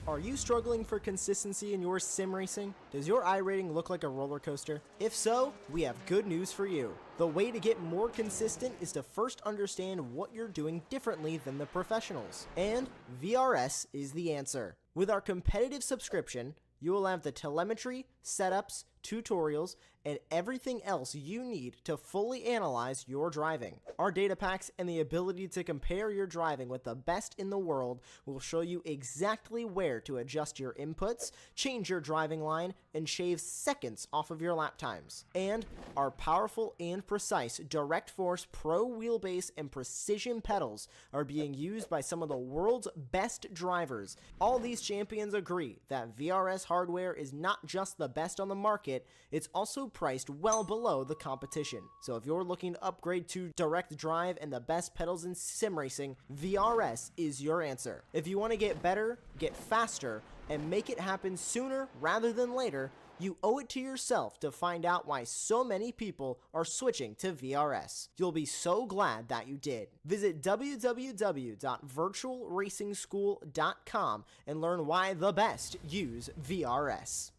Are you struggling for consistency in your sim racing? Does your iRating look like a roller coaster? If so, we have good news for you. The way to get more consistent is to first understand what you're doing differently than the professionals. And VRS is the answer. With our competitive subscription, you will have the telemetry, setups, tutorials, and everything else you need to fully analyze your driving. Our data packs and the ability to compare your driving with the best in the world will show you exactly where to adjust your inputs, change your driving line, and shave seconds off of your lap times. And our powerful and precise Direct Force Pro wheelbase and precision pedals are being used by some of the world's best drivers. All these champions agree that VRS hardware is not just the best on the market, it's also priced well below the competition. So if you're looking to upgrade to direct drive and the best pedals in sim racing, VRS is your answer. If you want to get better, get faster, and make it happen sooner rather than later, you owe it to yourself to find out why so many people are switching to VRS. You'll be so glad that you did. Visit www.virtualracingschool.com and learn why the best use VRS.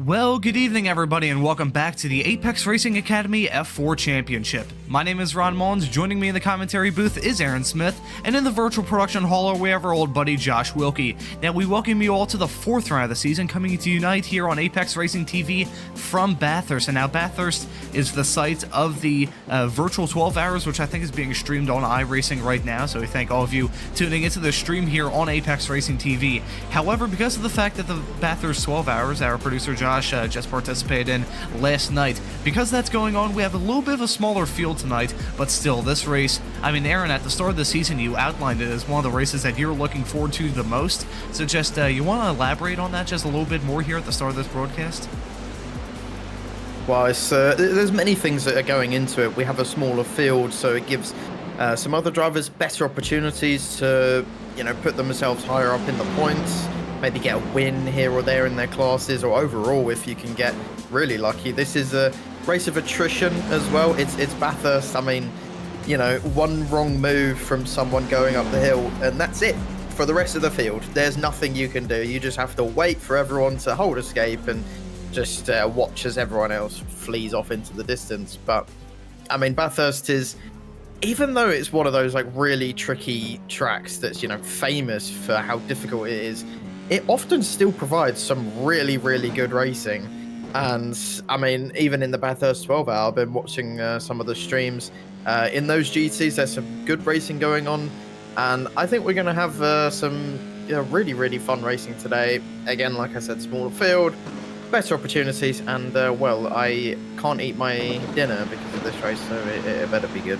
Well, good evening everybody and welcome back to the Apex Racing Academy F4 Championship. My name is Ron Mullins, joining me in the commentary booth is Aaron Smith, and in the virtual production hall we have our old buddy Josh Wilkie. Now we welcome you all to the 4th round of the season, coming to unite here on Apex Racing TV from Bathurst. And now Bathurst is the site of the virtual 12 hours, which I think is being streamed on iRacing right now, so we thank all of you tuning into the stream here on Apex Racing TV. However, because of the fact that the Bathurst 12 hours, our producer Josh just participated in last night. Because that's going on, we have a little bit of a smaller field tonight, but still, this race, I mean, Aaron, at the start of the season, you outlined it as one of the races that you're looking forward to the most. So just, you want to elaborate on that just a little bit more here at the start of this broadcast? Well, it's, there's many things that are going into it. We have a smaller field, so it gives some other drivers better opportunities to, you know, put themselves higher up in the points. Maybe get a win here or there in their classes, or overall, if you can get really lucky. This is a race of attrition as well. It's Bathurst. I mean, you know, one wrong move from someone going up the hill, and that's it for the rest of the field. There's nothing you can do. You just have to wait for everyone to hold escape and just watch as everyone else flees off into the distance. But, I mean, Bathurst is, even though it's one of those, like, really tricky tracks that's, you know, famous for how difficult it is, it often still provides some really, really good racing. And I mean, even in the Bathurst 12 hour, I've been watching some of the streams. In those GTs, there's some good racing going on. And I think we're going to have some really, really fun racing today. Again, like I said, smaller field, better opportunities. And, well, I can't eat my dinner because of this race, so it better be good.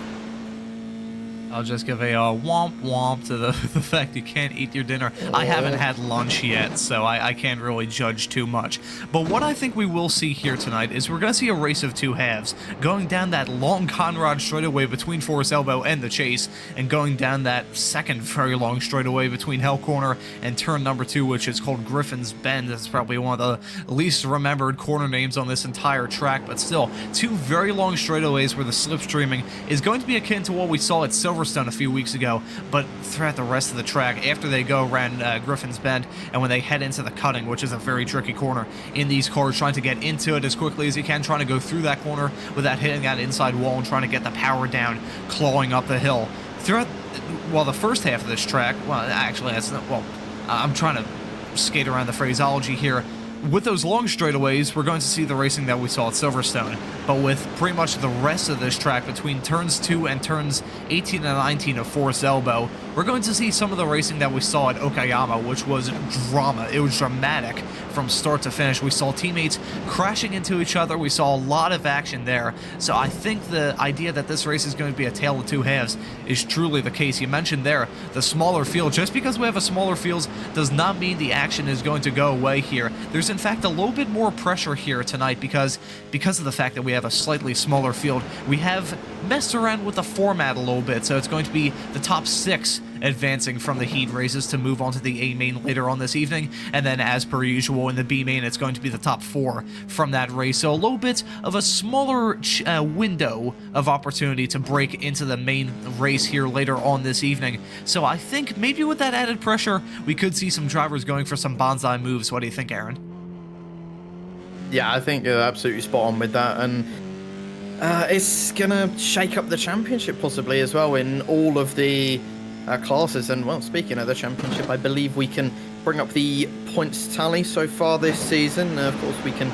I'll just give a womp womp to the fact you can't eat your dinner. I haven't had lunch yet, so I can't really judge too much. But what I think we will see here tonight is we're going to see a race of two halves, going down that long Conrad straightaway between Forest Elbow and the Chase, and going down that second very long straightaway between Hell Corner and turn number 2, which is called Griffin's Bend. That's probably one of the least remembered corner names on this entire track, but still, two very long straightaways where the slipstreaming is going to be akin to what we saw at Silverstone a few weeks ago, but throughout the rest of the track, after they go around Griffin's Bend, and when they head into the cutting, which is a very tricky corner in these cars, trying to get into it as quickly as you can, trying to go through that corner without hitting that inside wall and trying to get the power down, clawing up the hill. Throughout, well, the first half of this track, well, actually, that's not, well, I'm trying to skate around the phraseology here. with those long straightaways, we're going to see the racing that we saw at Silverstone, but with pretty much the rest of this track between turns 2 and turns 18 and 19 of Forest Elbow, we're going to see some of the racing that we saw at Okayama, which was drama. It was dramatic from start to finish. We saw teammates crashing into each other. We saw a lot of action there. So I think the idea that this race is going to be a tale of two halves is truly the case. You mentioned there the smaller field. Just because we have a smaller field does not mean the action is going to go away here. There's in fact a little bit more pressure here tonight because of the fact that we have a slightly smaller field. We have messed around with the format a little bit, so it's going to be the top 6 advancing from the heat races to move on to the A main later on this evening, and then as per usual in the B main it's going to be the top 4 from that race. So a little bit of a smaller window of opportunity to break into the main race here later on this evening. So I think maybe with that added pressure we could see some drivers going for some bonsai moves. What do you think, Aaron? Yeah, I think you're absolutely spot on with that, and it's gonna shake up the championship possibly as well in all of the classes. And well, speaking of the championship, I believe we can bring up the points tally so far this season. Of course, we can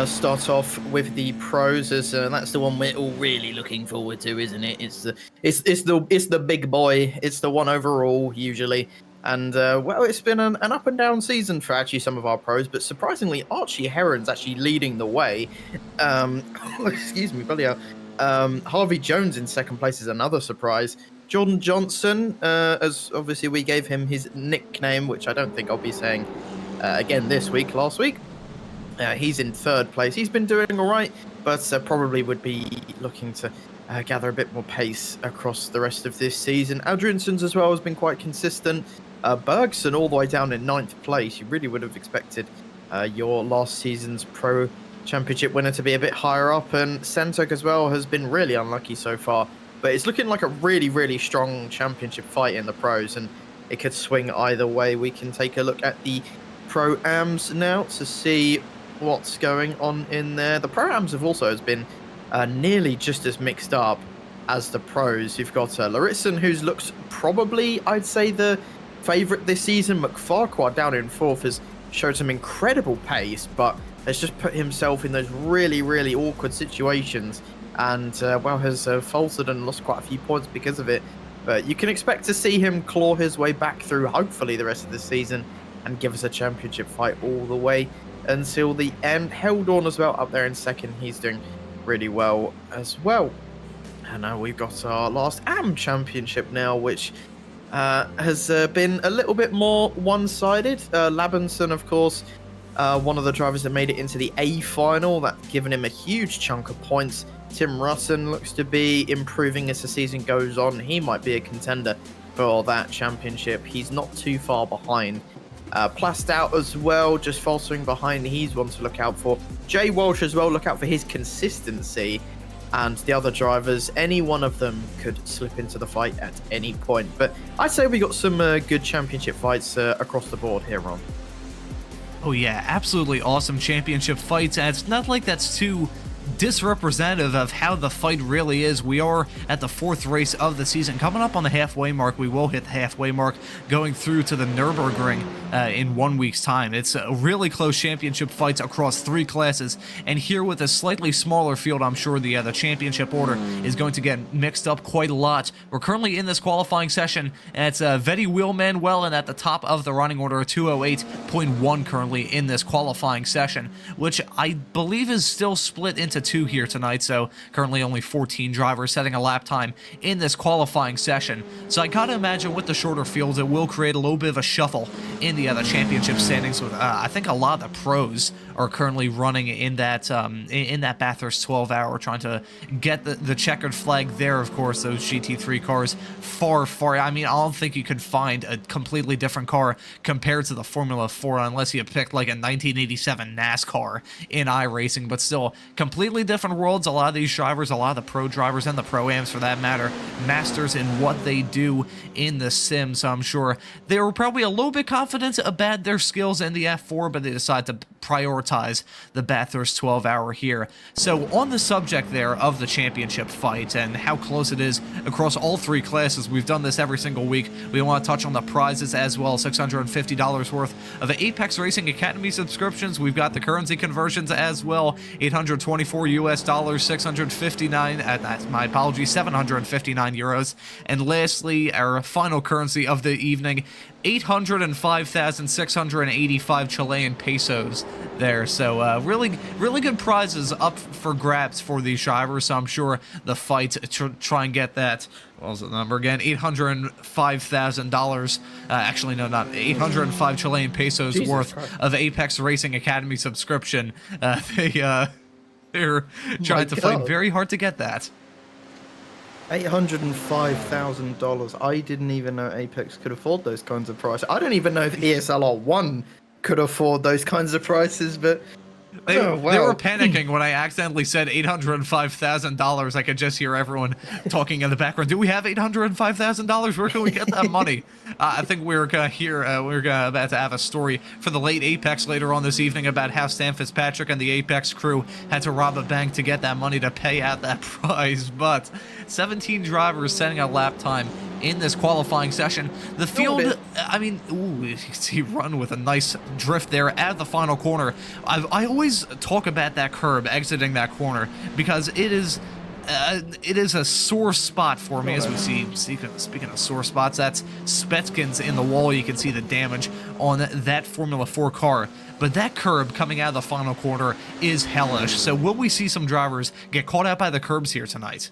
start off with the pros, as that's the one we're all really looking forward to, isn't it? It's the big boy. It's the one overall usually. And well, it's been an up and down season for actually some of our pros, but surprisingly, Archie Heron's actually leading the way. Excuse me, bloody hell. Harvey Jones in second place is another surprise. Jordan Johnson, as obviously we gave him his nickname, which I don't think I'll be saying again this week, last week. He's in third place. He's been doing all right, but probably would be looking to gather a bit more pace across the rest of this season. Adrianson's as well has been quite consistent. Bergson all the way down in 9th place. You really would have expected your last season's Pro Championship winner to be a bit higher up, and Sentok as well has been really unlucky so far. But it's looking like a really, really strong championship fight in the pros, and it could swing either way. We can take a look at the Pro-Ams now to see what's going on in there. The Pro-Ams have also been nearly just as mixed up as the pros. You've got Laritson, who's looks probably, I'd say, the favourite this season. McFarquhar down in 4th has showed some incredible pace, but has just put himself in those really, really awkward situations, and well, has faltered and lost quite a few points because of it. But you can expect to see him claw his way back through, hopefully, the rest of the season and give us a championship fight all the way until the end. Heldorn as well up there in second. He's doing really well as well. And now we've got our last AM championship now, which has been a little bit more one-sided. Labinson, of course, one of the drivers that made it into the A final, that given him a huge chunk of points. Tim Rutten looks to be improving as the season goes on. He might be a contender for that championship. He's not too far behind. Plastout as well, just faltering behind. He's one to look out for. Jay Walsh as well, look out for his consistency. And the other drivers, any one of them could slip into the fight at any point. But I'd say we got some good championship fights across the board here, Ron. Oh yeah, absolutely awesome championship fights, and it's not like that's too disrepresentative of how the fight really is. We are at the 4th race of the season, coming up on the halfway mark. We will hit the halfway mark going through to the Nürburgring in 1 week's time. It's really close championship fights across 3 classes, and here with a slightly smaller field, I'm sure the championship order is going to get mixed up quite a lot. We're currently in this qualifying session, and it's Vetty Wheel-Manuel, and at the top of the running order, 208.1 currently in this qualifying session, which I believe is still split into 2 here tonight, so currently only 14 drivers setting a lap time in this qualifying session. So I gotta imagine with the shorter fields, it will create a little bit of a shuffle in the other championship standings. With I think a lot of the pros are currently running in that Bathurst 12-hour, trying to get the checkered flag there. Of course, those GT3 cars far. I mean, I don't think you could find a completely different car compared to the Formula 4 unless you picked like a 1987 NASCAR in iRacing, but still completely completely different worlds. A lot of these drivers, a lot of the pro drivers and the pro-ams for that matter, masters in what they do in the sim. So I'm sure they were probably a little bit confident about their skills in the F4, but they decided to prioritize the Bathurst 12-hour here. So on the subject there of the championship fight and how close it is across all three classes, we've done this every single week. We want to touch on the prizes as well. $650 worth of Apex Racing Academy subscriptions. We've got the currency conversions as well. $824 US, 659, my apologies, 759 euros. And lastly, our final currency of the evening, 805,685 Chilean pesos there. So really good prizes up for grabs for these drivers. So I'm sure the fight to try and get that, what was the number again, $805,000, actually no, not 805 Chilean pesos Jesus worth Christ. of Apex Racing Academy subscription. They're trying to fight very hard to get that. $805,000. I didn't even know Apex could afford those kinds of prices. I don't even know if ESLR 1 could afford those kinds of prices, but They were panicking when I accidentally said $805,000. I could just hear everyone talking in the background. Do we have $805,000? Where can we get that money? I think we're gonna hear. About to have a story for the late Apex later on this evening about how Sam Fitzpatrick and the Apex crew had to rob a bank to get that money to pay out that prize. But 17 drivers setting a lap time in this qualifying session. The field, I mean, ooh, you can see run with a nice drift there at the final corner. I always talk about that curb exiting that corner because it is a sore spot for me. As we see, speaking of sore spots, that's Spetskins in the wall. You can see the damage on that Formula 4 car. But that curb coming out of the final corner is hellish. So will we see some drivers get caught out by the curbs here tonight?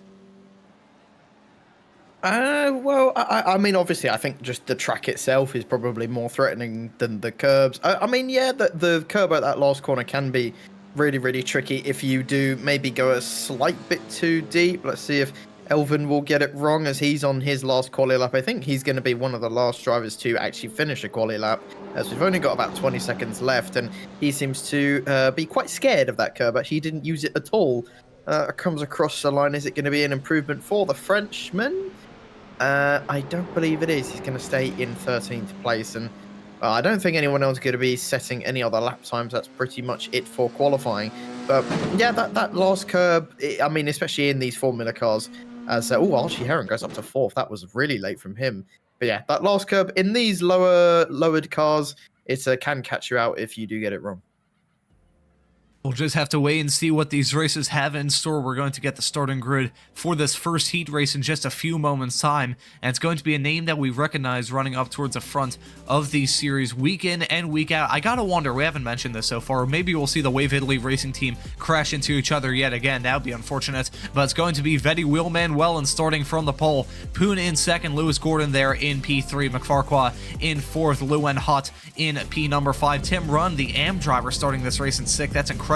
Well, I mean, obviously, I think just the track itself is probably more threatening than the curbs. I mean, yeah, the curb at that last corner can be really, really tricky if you do maybe go a slight bit too deep. Let's see if Elvin will get it wrong as he's on his last quali lap. I think he's going to be one of the last drivers to actually finish a quali lap, as we've only got about 20 seconds left, and he seems to be quite scared of that curb. Actually, he didn't use it at all. Comes across the line. Is it going to be an improvement for the Frenchman? I don't believe it is. He's going to stay in 13th place, and I don't think anyone else is going to be setting any other lap times. That's pretty much it for qualifying. But yeah, that last curb, I mean, especially in these Formula cars, as Archie Heron goes up to 4th. That was really late from him. But yeah, that last curb in these lowered cars, it can catch you out if you do get it wrong. We'll just have to wait and see what these races have in store. We're going to get the starting grid for this first heat race in just a few moments' time, and it's going to be a name that we recognize running up towards the front of these series week in and week out. I gotta wonder, we haven't mentioned this so far, maybe we'll see the Wave Italy racing team crash into each other yet again. That would be unfortunate, but it's going to be Vetty Wheelman and starting from the pole. Poon in second, Lewis Gordon there in P3, McFarquhar in 4th, Lewin Hutt in P number 5, Tim Runn, the AM driver, starting this race in 6th. That's incredible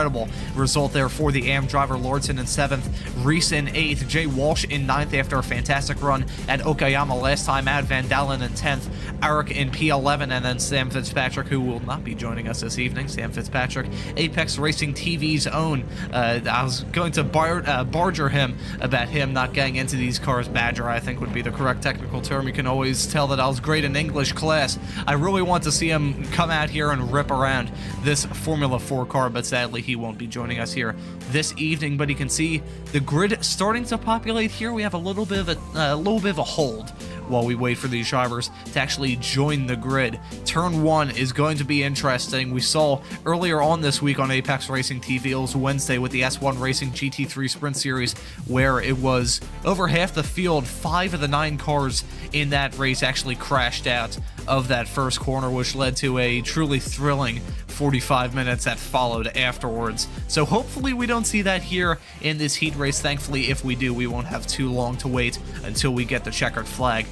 result there for the AM driver. Lordson in 7th, Reese in 8th, Jay Walsh in 9th after a fantastic run at Okayama last time out, Van Dalen in 10th, Eric in P11, and then Sam Fitzpatrick, who will not be joining us this evening. Sam Fitzpatrick, Apex Racing TV's own. I was going to barger him about him not getting into these cars. Badger, I think, would be the correct technical term. You can always tell that I was great in English class. I really want to see him come out here and rip around this Formula 4 car, but sadly he won't be joining us here this evening. But you can see the grid starting to populate here. We have a little bit of a hold while we wait for these drivers to actually join the grid. Turn 1 is going to be interesting. We saw earlier on this week on Apex Racing TV, it was Wednesday with the S1 Racing GT3 Sprint Series, where it was over half the field, 5 of the 9 cars in that race actually crashed out of that first corner, which led to a truly thrilling 45 minutes that followed afterwards. So hopefully we don't see that here in this heat race. Thankfully, if we do, we won't have too long to wait until we get the checkered flag.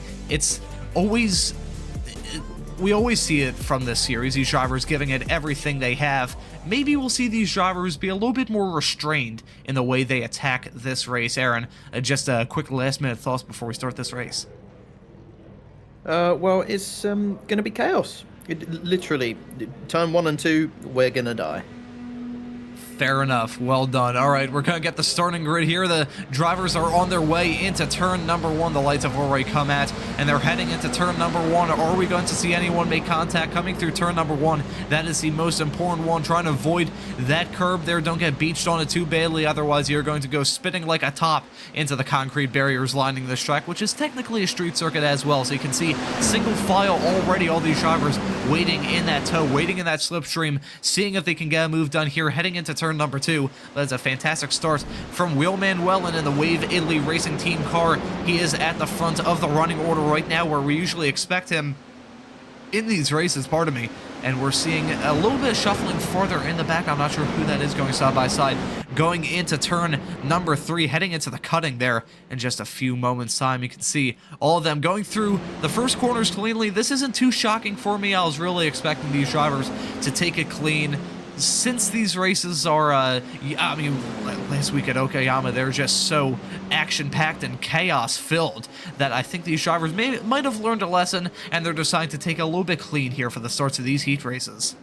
We always see it from this series, these drivers giving it everything they have. Maybe we'll see these drivers be a little bit more restrained in the way they attack this race. Aaron, just a quick last-minute thoughts before we start this race. Well, it's going to be chaos. Literally, turn 1 and 2, we're going to die. Fair enough. Well done. All right, we're going to get the starting grid here. The drivers are on their way into turn number 1. The lights have already come at, and they're heading into turn number 1. Are we going to see anyone make contact coming through turn number 1? That is the most important one. Trying to avoid that curb there. Don't get beached on it too badly. Otherwise, you're going to go spinning like a top into the concrete barriers lining this track, which is technically a street circuit as well. So you can see single file already, all these drivers waiting in that tow, waiting in that slipstream, seeing if they can get a move done here, heading into turn number 2. That's a fantastic start from Wheelman Wellen in the Wave Italy Racing Team car. He is at the front of the running order right now, where we usually expect him in these races, pardon me. And we're seeing a little bit of shuffling farther in the back. I'm not sure who that is going side by side. Going into turn number 3, heading into the cutting there in just a few moments' time. You can see all of them going through the first corners cleanly. This isn't too shocking for me. I was really expecting these drivers to take it clean. Since these races are, I mean, last week at Okayama, they're just so action-packed and chaos-filled that I think these drivers might have learned a lesson, and they're deciding to take it a little bit clean here for the starts of these heat races.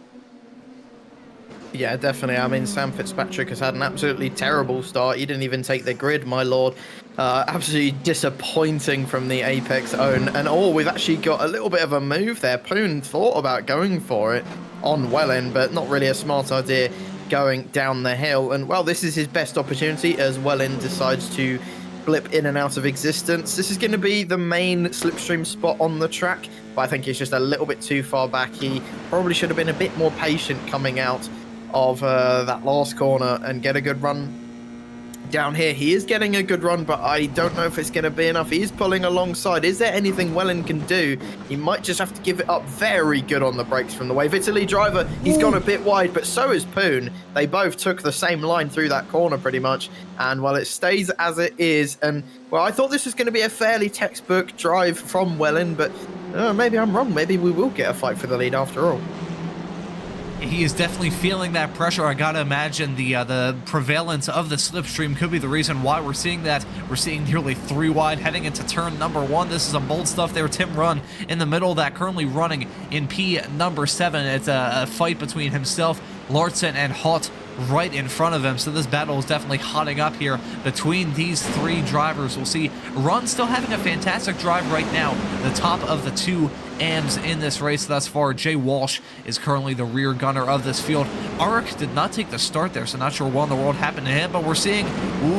Yeah, definitely. I mean, Sam Fitzpatrick has had an absolutely terrible start. He didn't even take the grid, my lord. Absolutely disappointing from the Apex own. And we've actually got a little bit of a move there. Poon thought about going for it on Wellen, but not really a smart idea going down the hill. And, well, this is his best opportunity as Wellen decides to blip in and out of existence. This is going to be the main slipstream spot on the track, but I think he's just a little bit too far back. He probably should have been a bit more patient coming out of that last corner and get a good run down here. He is getting a good run, but I don't know if it's going to be enough. He is pulling alongside. Is there anything Wellen can do? He might just have to give it up. Very good on the brakes from the Wave Italy driver. He's gone a bit wide, but so is Poon. They both took the same line through that corner pretty much, and well, it stays as it is. And well, I thought this was going to be a fairly textbook drive from Wellen, but maybe I'm wrong. Maybe we will get a fight for the lead after all. He is definitely feeling that pressure. I gotta imagine the prevalence of the slipstream could be the reason why we're seeing that. We're seeing nearly 3 wide heading into turn number 1. This is some bold stuff there. Tim Runn in the middle of that, currently running in P number 7. It's a fight between himself, Larson, and Hot right in front of him. So this battle is definitely hotting up here between these 3 drivers. We'll see Runn still having a fantastic drive right now, the top of the 2 AMs in this race thus far. Jay Walsh is currently the rear gunner of this field. Arik did not take the start there, so not sure what in the world happened to him, but we're seeing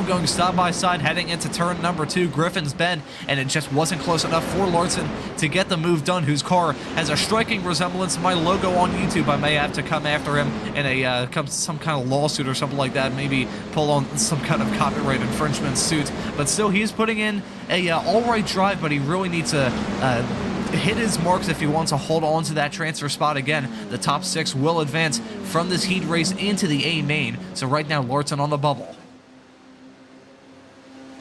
going side by side heading into turn number 2, Griffin's Bend, and it just wasn't close enough for Larson to get the move done, whose car has a striking resemblance to my logo on YouTube. I may have to come after him in a some kind of lawsuit or something like that, maybe pull on some kind of copyright infringement suit, but still he's putting in a all-right drive, but he really needs to hit his marks if he wants to hold on to that transfer spot again. The top 6 will advance from this heat race into the A main. So right now, Larson on the bubble.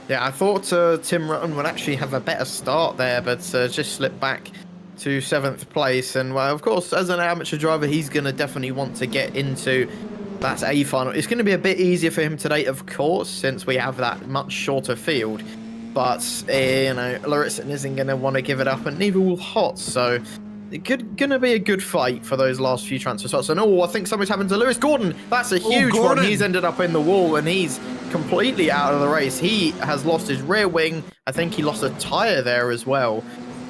Yeah, I thought Tim Rutten would actually have a better start there, but just slipped back to 7th place. And well, of course, as an amateur driver, he's going to definitely want to get into that A final. It's going to be a bit easier for him today, of course, since we have that much shorter field. But, you know, Lauritsen isn't going to want to give it up, and neither will Hot. So, it's going to be a good fight for those last few transfer spots. And, I think something's happened to Lewis Gordon. That's a huge one. He's ended up in the wall, and he's completely out of the race. He has lost his rear wing. I think he lost a tyre there as well.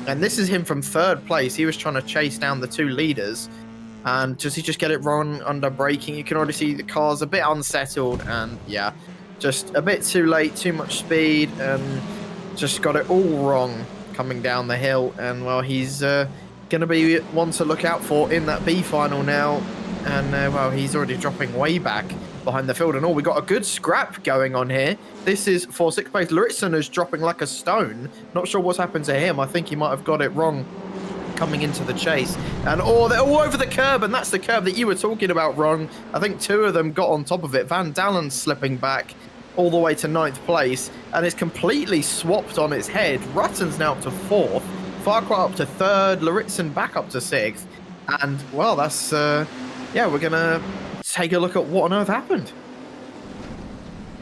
And this is him from 3rd place. He was trying to chase down the 2 leaders. And does he just get it wrong under braking? You can already see the car's a bit unsettled, and, yeah. Just a bit too late, too much speed, and just got it all wrong coming down the hill. And, well, he's going to be one to look out for in that B final now. And, well, he's already dropping way back behind the field. And, we got a good scrap going on here. This is for 6th place. Lauritsen is dropping like a stone. Not sure what's happened to him. I think he might have got it wrong coming into the chase. And, they're all over the curb. And that's the curb that you were talking about, Ron. I think 2 of them got on top of it. Van Dallen's slipping back all the way to 9th place, and it's completely swapped on its head. Rutten's now up to 4th, Farquhar up to 3rd, Lauritsen back up to 6th, and, well, that's, yeah, we're going to take a look at what on earth happened.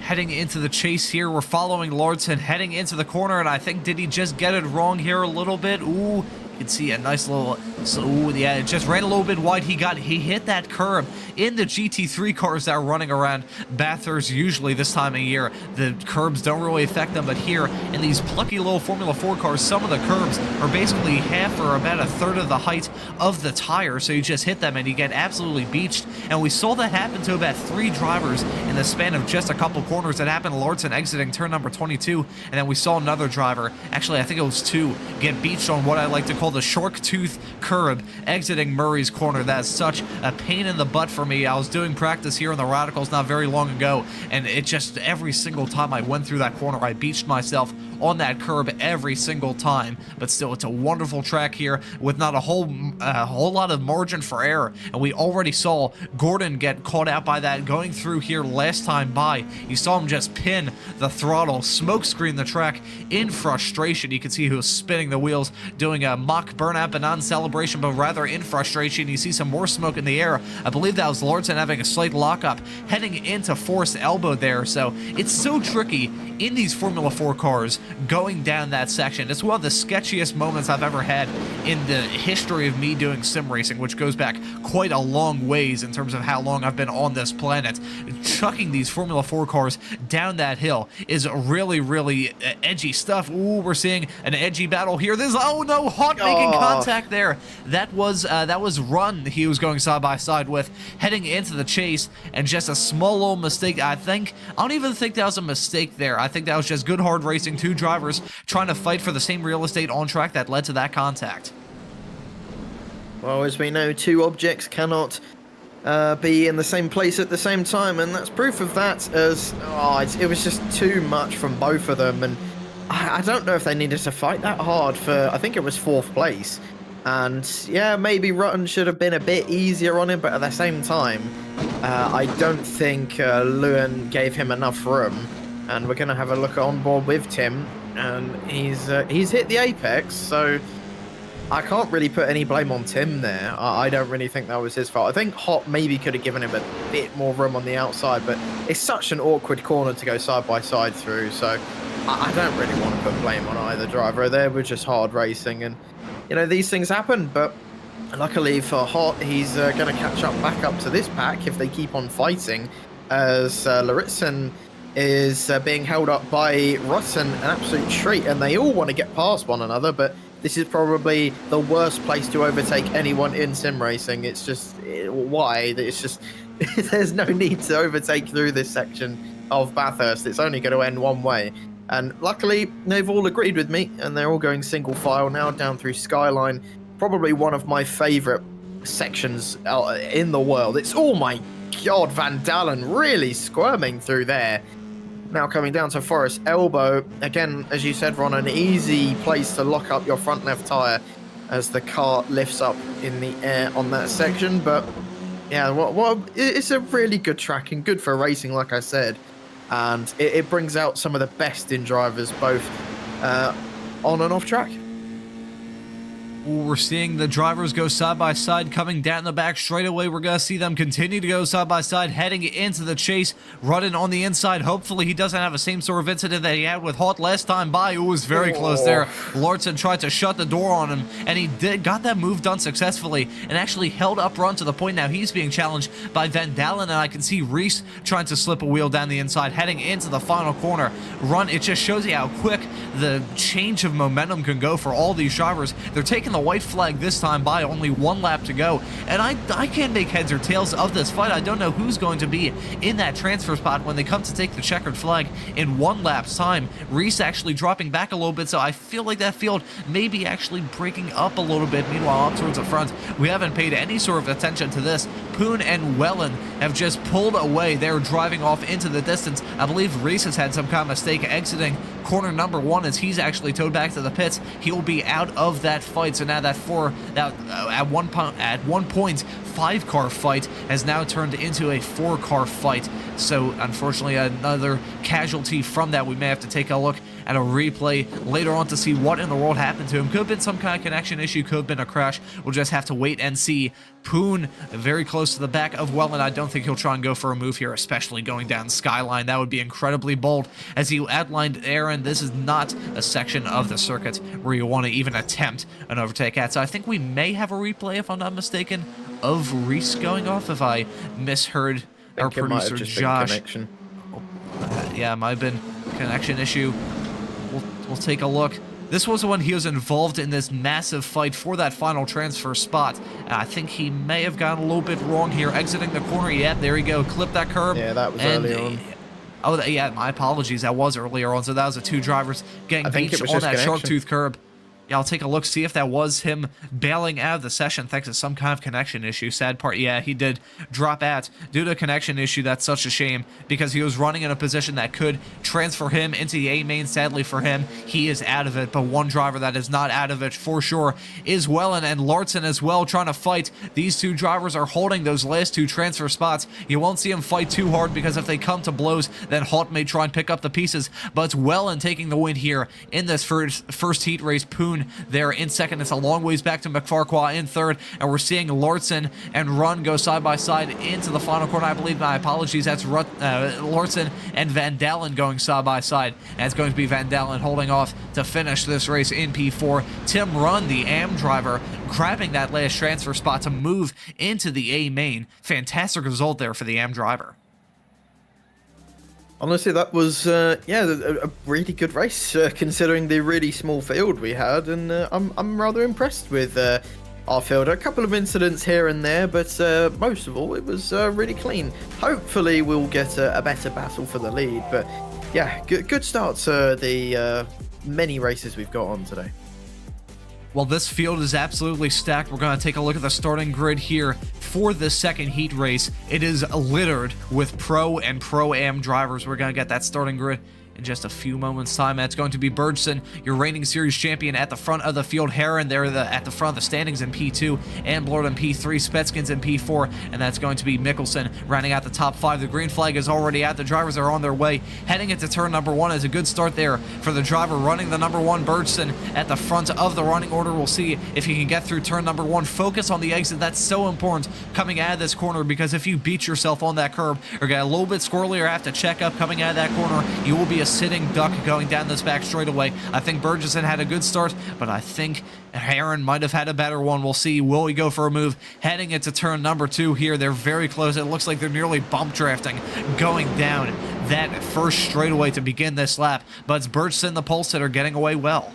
Heading into the chase here, we're following Larson heading into the corner, and I think, did he just get it wrong here a little bit? Ooh, You can see a nice little, so yeah, it just ran a little bit wide. He hit that curb. In the GT3 cars that are running around Bathurst usually this time of year, the curbs don't really affect them, but here in these plucky little Formula 4 cars, some of the curbs are basically half or about a third of the height of the tire, so you just hit them and you get absolutely beached. And we saw that happen to about 3 drivers in the span of just a couple corners. That happened to Lortzen exiting turn number 22, and then we saw another driver, actually I think it was 2, get beached on what I like to call the shark tooth curb exiting Murray's corner. That's such a pain in the butt for me. I was doing practice here in the Radicals not very long ago, and it just, every single time I went through that corner, I beached myself on that curb every single time. But still, it's a wonderful track here with not a whole lot of margin for error, and we already saw Gordon get caught out by that going through here last time by. You saw him just pin the throttle, smoke screen the track in frustration. You can see he was spinning the wheels, doing a mock burnout but not in celebration, but rather in frustration. You see some more smoke in the air. I believe that was Lortzen having a slight lockup, heading into forced elbow there. So it's so tricky in these Formula 4 cars going down that section. It's one of the sketchiest moments I've ever had in the history of me doing sim racing, which goes back quite a long ways in terms of how long I've been on this planet. Chucking these Formula 4 cars down that hill is really, really edgy stuff. Ooh, we're seeing an edgy battle here. This, oh no, Hot making contact there. That was Run he was going side by side with, heading into the chase, and just a small little mistake. I don't even think that was a mistake there. I think that was just good hard racing. 2 drivers trying to fight for the same real estate on track that led to that contact. Well, as we know, 2 objects cannot be in the same place at the same time, and that's proof of that, as it was just too much from both of them. And I don't know if they needed to fight that hard for, I think it was 4th place. And yeah, maybe Rutten should have been a bit easier on him, but at the same time, I don't think Lewin gave him enough room. And we're going to have a look on board with Tim, and he's hit the apex, so I can't really put any blame on Tim there. I don't really think that was his fault. I think Hot maybe could have given him a bit more room on the outside, but it's such an awkward corner to go side by side through, so I don't really want to put blame on either driver. They were just hard racing, and you know, these things happen, but luckily for Hot, he's going to catch up back up to this pack if they keep on fighting, as Loritzen is being held up by Rutten, an absolute treat, and they all want to get past one another, but this is probably the worst place to overtake anyone in sim racing. It's just, why? It's just, there's no need to overtake through this section of Bathurst. It's only going to end one way. And luckily, they've all agreed with me, and they're all going single file now down through Skyline. Probably one of my favourite sections in the world. It's, oh my god, Van Dalen really squirming through there. Now coming down to Forest Elbow. Again, as you said, Ron, an easy place to lock up your front left tyre as the car lifts up in the air on that section. But yeah, well, it's a really good track and good for racing, like I said. And it brings out some of the best in drivers, both on and off track. We're seeing the drivers go side by side, coming down the back straight away. We're going to see them continue to go side by side, heading into the chase, running on the inside. Hopefully he doesn't have the same sort of incident that he had with Hot last time by. It was very close there. Lortzen tried to shut the door on him, and he got that move done successfully and actually held up Run to the point now he's being challenged by Van Dalen, and I can see Reese trying to slip a wheel down the inside, heading into the final corner. Run, it just shows you how quick the change of momentum can go for all these drivers. They're taking the white flag this time by, only 1 lap to go, and I can't make heads or tails of this fight. I don't know who's going to be in that transfer spot when they come to take the checkered flag in 1 lap's time. Reese actually dropping back a little bit, so I feel like that field may be actually breaking up a little bit. Meanwhile, up towards the front, we haven't paid any sort of attention to this. Poon and Wellen have just pulled away. They're driving off into the distance. I believe Reese has had some kind of mistake exiting corner number 1 as he's actually towed back to the pits. He'll be out of that fight, so now that at one point 5-car fight has now turned into a 4-car fight. So unfortunately, another casualty from that. We may have to take a look at a replay later on to see what in the world happened to him. Could have been some kind of connection issue, could have been a crash. We'll just have to wait and see. Poon very close to the back of Welland. I don't think he'll try and go for a move here, especially going down Skyline. That would be incredibly bold. As you outlined, Aaron, this is not a section of the circuit where you want to even attempt an overtake at. So I think we may have a replay, if I'm not mistaken, of Reese going off, if I misheard our producer Josh. Yeah, it might have been connection issue. We'll take a look. This was when he was involved in this massive fight for that final transfer spot. And I think he may have gotten a little bit wrong here. Exiting the corner, yeah, there you go. Clip that curb. Yeah, that was earlier on. Oh, yeah, my apologies. That was earlier on. So that was the two drivers getting beached on that sharp-tooth curb. Yeah, I'll take a look, see if that was him bailing out of the session thanks to some kind of connection issue. Sad part, yeah, he did drop out due to a connection issue. That's such a shame because he was running in a position that could transfer him into the A main. Sadly for him, he is out of it. But one driver that is not out of it for sure is Welland and Larson as well, trying to fight. These two drivers are holding those last two transfer spots. You won't see them fight too hard because if they come to blows, then Hot may try and pick up the pieces. But it's Welland taking the win here in this first heat race. Poon there in second. It's a long ways back to McFarquhar in third, and we're seeing Larson and Run go side by side into the final corner. I believe, my apologies, that's Larson and Van Dalen going side by side, and it's going to be Van Dalen holding off to finish this race in P4. Tim Run, the AM driver, grabbing that last transfer spot to move into the A main. Fantastic result there for the AM driver. Honestly, that was, a really good race, considering the really small field we had, and I'm rather impressed with our field. A couple of incidents here and there, but most of all, it was really clean. Hopefully, we'll get a better battle for the lead, but yeah, good start to the many races we've got on today. Well, this field is absolutely stacked. We're going to take a look at the starting grid here for this second heat race. It is littered with Pro and Pro-Am drivers. We're going to get that starting grid in just a few moments' time. That's going to be Bergson, your reigning series champion, at the front of the field. Heron there at the front of the standings in P2, and Blord in P3, Spetskins in P4, and that's going to be Mickelson rounding out the top 5. The green flag is already out. The drivers are on their way. Heading into turn number 1 is a good start there for the driver running the number 1, Bergson, at the front of the running order. We'll see if he can get through turn number 1. Focus on the exit. That's so important coming out of this corner, because if you beat yourself on that curb or get a little bit squirrely or have to check up coming out of that corner, you will be a sitting duck going down this back straightaway. I think Bergson had a good start, but I think Heron might have had a better one. We'll see. Will he go for a move? Heading into turn number 2 here. They're very close. It looks like they're nearly bump drafting going down that first straightaway to begin this lap, but it's Bergson, the pole sitter, getting away well.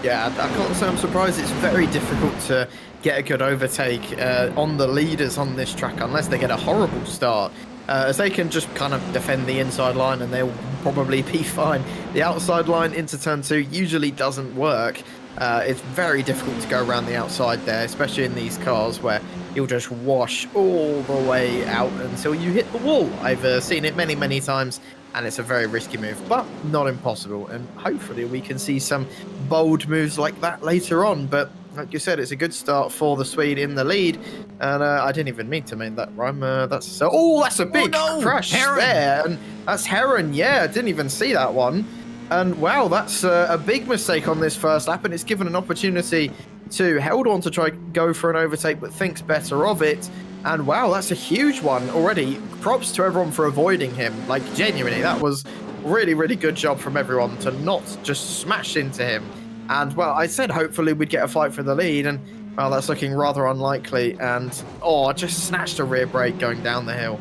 Yeah, I can't say I'm surprised. It's very difficult to get a good overtake on the leaders on this track unless they get a horrible start. As they can just kind of defend the inside line and they'll probably be fine. The outside line into turn 2 usually doesn't work. It's very difficult to go around the outside there, especially in these cars where you'll just wash all the way out until you hit the wall. I've seen it many, many times, and it's a very risky move, but not impossible. And hopefully we can see some bold moves like that later on. But like you said, it's a good start for the Swede in the lead. And I didn't even mean to make that rhyme. That's a big crash there. And that's Heron. Yeah, I didn't even see that one. And wow, that's a big mistake on this first lap. And it's given an opportunity to Held on to try go for an overtake, but thinks better of it. And wow, that's a huge one already. Props to everyone for avoiding him. Like, genuinely, that was really, really good job from everyone to not just smash into him. And, well, I said hopefully we'd get a fight for the lead, and, well, that's looking rather unlikely. And, I just snatched a rear brake going down the hill.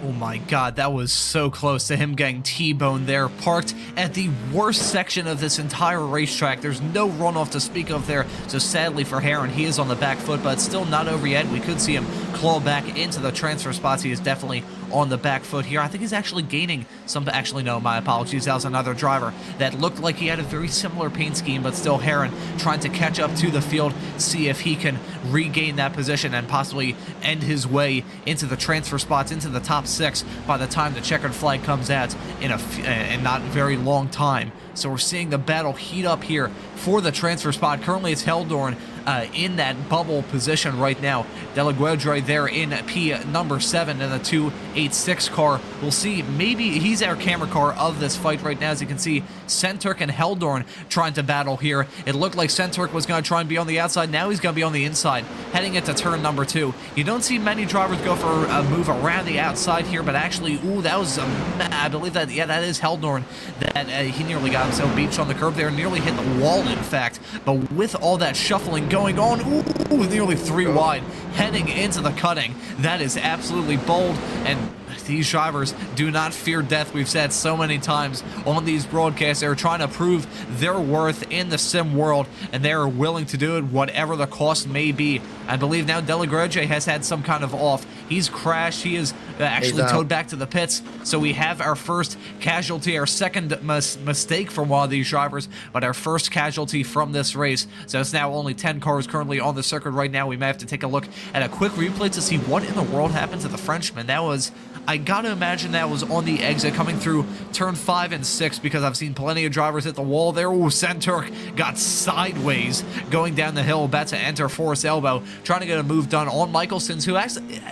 Oh my god, that was so close to him getting T-boned there. Parked at the worst section of this entire racetrack. There's no runoff to speak of there. So sadly for Heron, he is on the back foot, but it's still not over yet. We could see him claw back into the transfer spots. He is definitely on the back foot here. I think he's actually gaining some. Actually, no, my apologies. That was another driver that looked like he had a very similar paint scheme, but still Heron trying to catch up to the field, see if he can regain that position and possibly end his way into the transfer spots, into the top 6 by the time the checkered flag comes out in not very long time. So we're seeing the battle heat up here for the transfer spot. Currently it's Heldorn in that bubble position right now. Delaguedre there in P number 7 in the 286 car. We'll see, maybe he's our camera car of this fight right now. As you can see, Centurk and Heldorn trying to battle here. It looked like Centurk was going to try and be on the outside. Now he's going to be on the inside, heading into turn number 2. You don't see many drivers go for a move around the outside here, but actually, ooh, that was, I believe that, yeah, that is Heldorn, that he nearly got himself beached on the curb there, nearly hit the wall, in fact. But with all that shuffling going on, ooh, nearly 3 wide, heading into the cutting. That is absolutely bold, and these drivers do not fear death. We've said so many times on these broadcasts, they're trying to prove their worth in the sim world, and they are willing to do it whatever the cost may be. I believe now Delaguedre has had some kind of off. He's crashed. He is actually towed back to the pits. So we have our first casualty, our second mistake from one of these drivers, but our first casualty from this race. So it's now only 10 cars currently on the circuit right now. We may have to take a look at a quick replay to see what in the world happened to the Frenchman. That was, I gotta imagine that was on the exit coming through turn 5 and 6, because I've seen plenty of drivers hit the wall there. Ooh, Centurk got sideways going down the hill, about to enter Force Elbow, trying to get a move done on Michelson's, who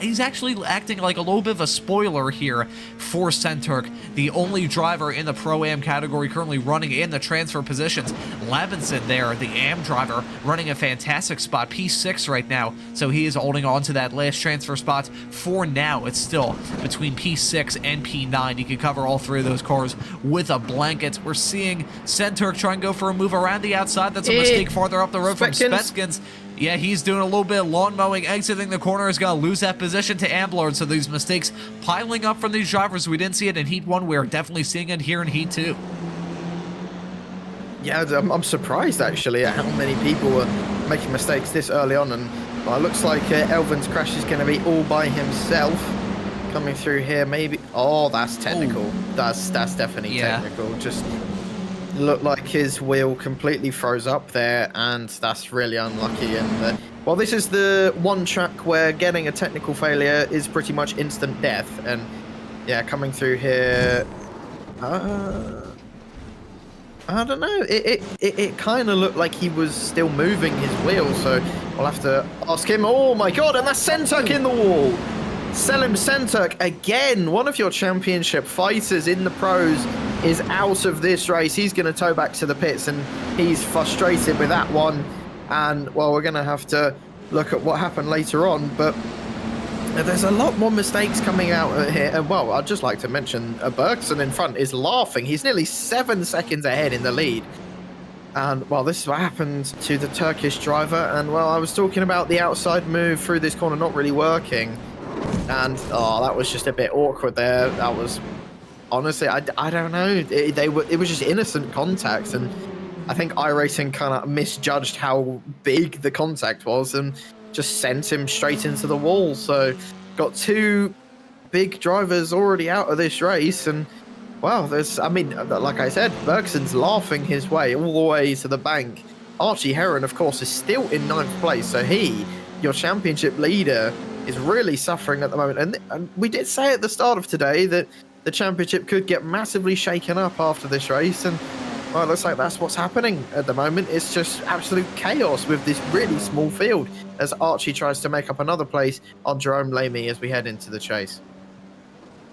he's actually acting like a little bit of a spoiler here for Centurk, the only driver in the Pro-Am category currently running in the transfer positions. Labinson there, the AM driver, running a fantastic spot, P6 right now, so he is holding on to that last transfer spot for now. It's still between P6 and P9. You can cover all 3 of those cars with a blanket. We're seeing Centurk try and go for a move around the outside. That's a mistake farther up the road from Spetskins. Yeah, he's doing a little bit of lawn mowing, exiting the corner. He's going to lose that position to Amblard. So these mistakes piling up from these drivers. We didn't see it in Heat 1. We're definitely seeing it here in Heat 2. Yeah, I'm surprised actually at how many people were making mistakes this early on. And well, it looks like Elvin's crash is going to be all by himself. Coming through here, maybe. Oh, that's technical. Ooh. That's definitely technical. Just looked like his wheel completely froze up there, and that's really unlucky. And well, this is the one track where getting a technical failure is pretty much instant death. And yeah, coming through here, I don't know. It kind of looked like he was still moving his wheel, so we'll have to ask him. Oh my God! And that's Centurk in the wall. Selim Centurk, again, one of your championship fighters in the pros, is out of this race. He's going to tow back to the pits, and he's frustrated with that one. And, well, we're going to have to look at what happened later on. But there's a lot more mistakes coming out here. And, well, I'd just like to mention Bergson in front is laughing. He's nearly 7 seconds ahead in the lead. And, well, this is what happened to the Turkish driver. And, well, I was talking about the outside move through this corner not really working. And, oh, that was just a bit awkward there. That was, honestly, I don't know. It was just innocent contact. And I think iRacing kind of misjudged how big the contact was and just sent him straight into the wall. So, got 2 big drivers already out of this race. And, well, I mean, like I said, Bergson's laughing his way all the way to the bank. Archie Heron, of course, is still in 9th place. So he, your championship leader, is really suffering at the moment. And we did say at the start of today that the championship could get massively shaken up after this race. And, well, it looks like that's what's happening at the moment. It's just absolute chaos with this really small field as Archie tries to make up another place on Jerome Lamy as we head into the chase.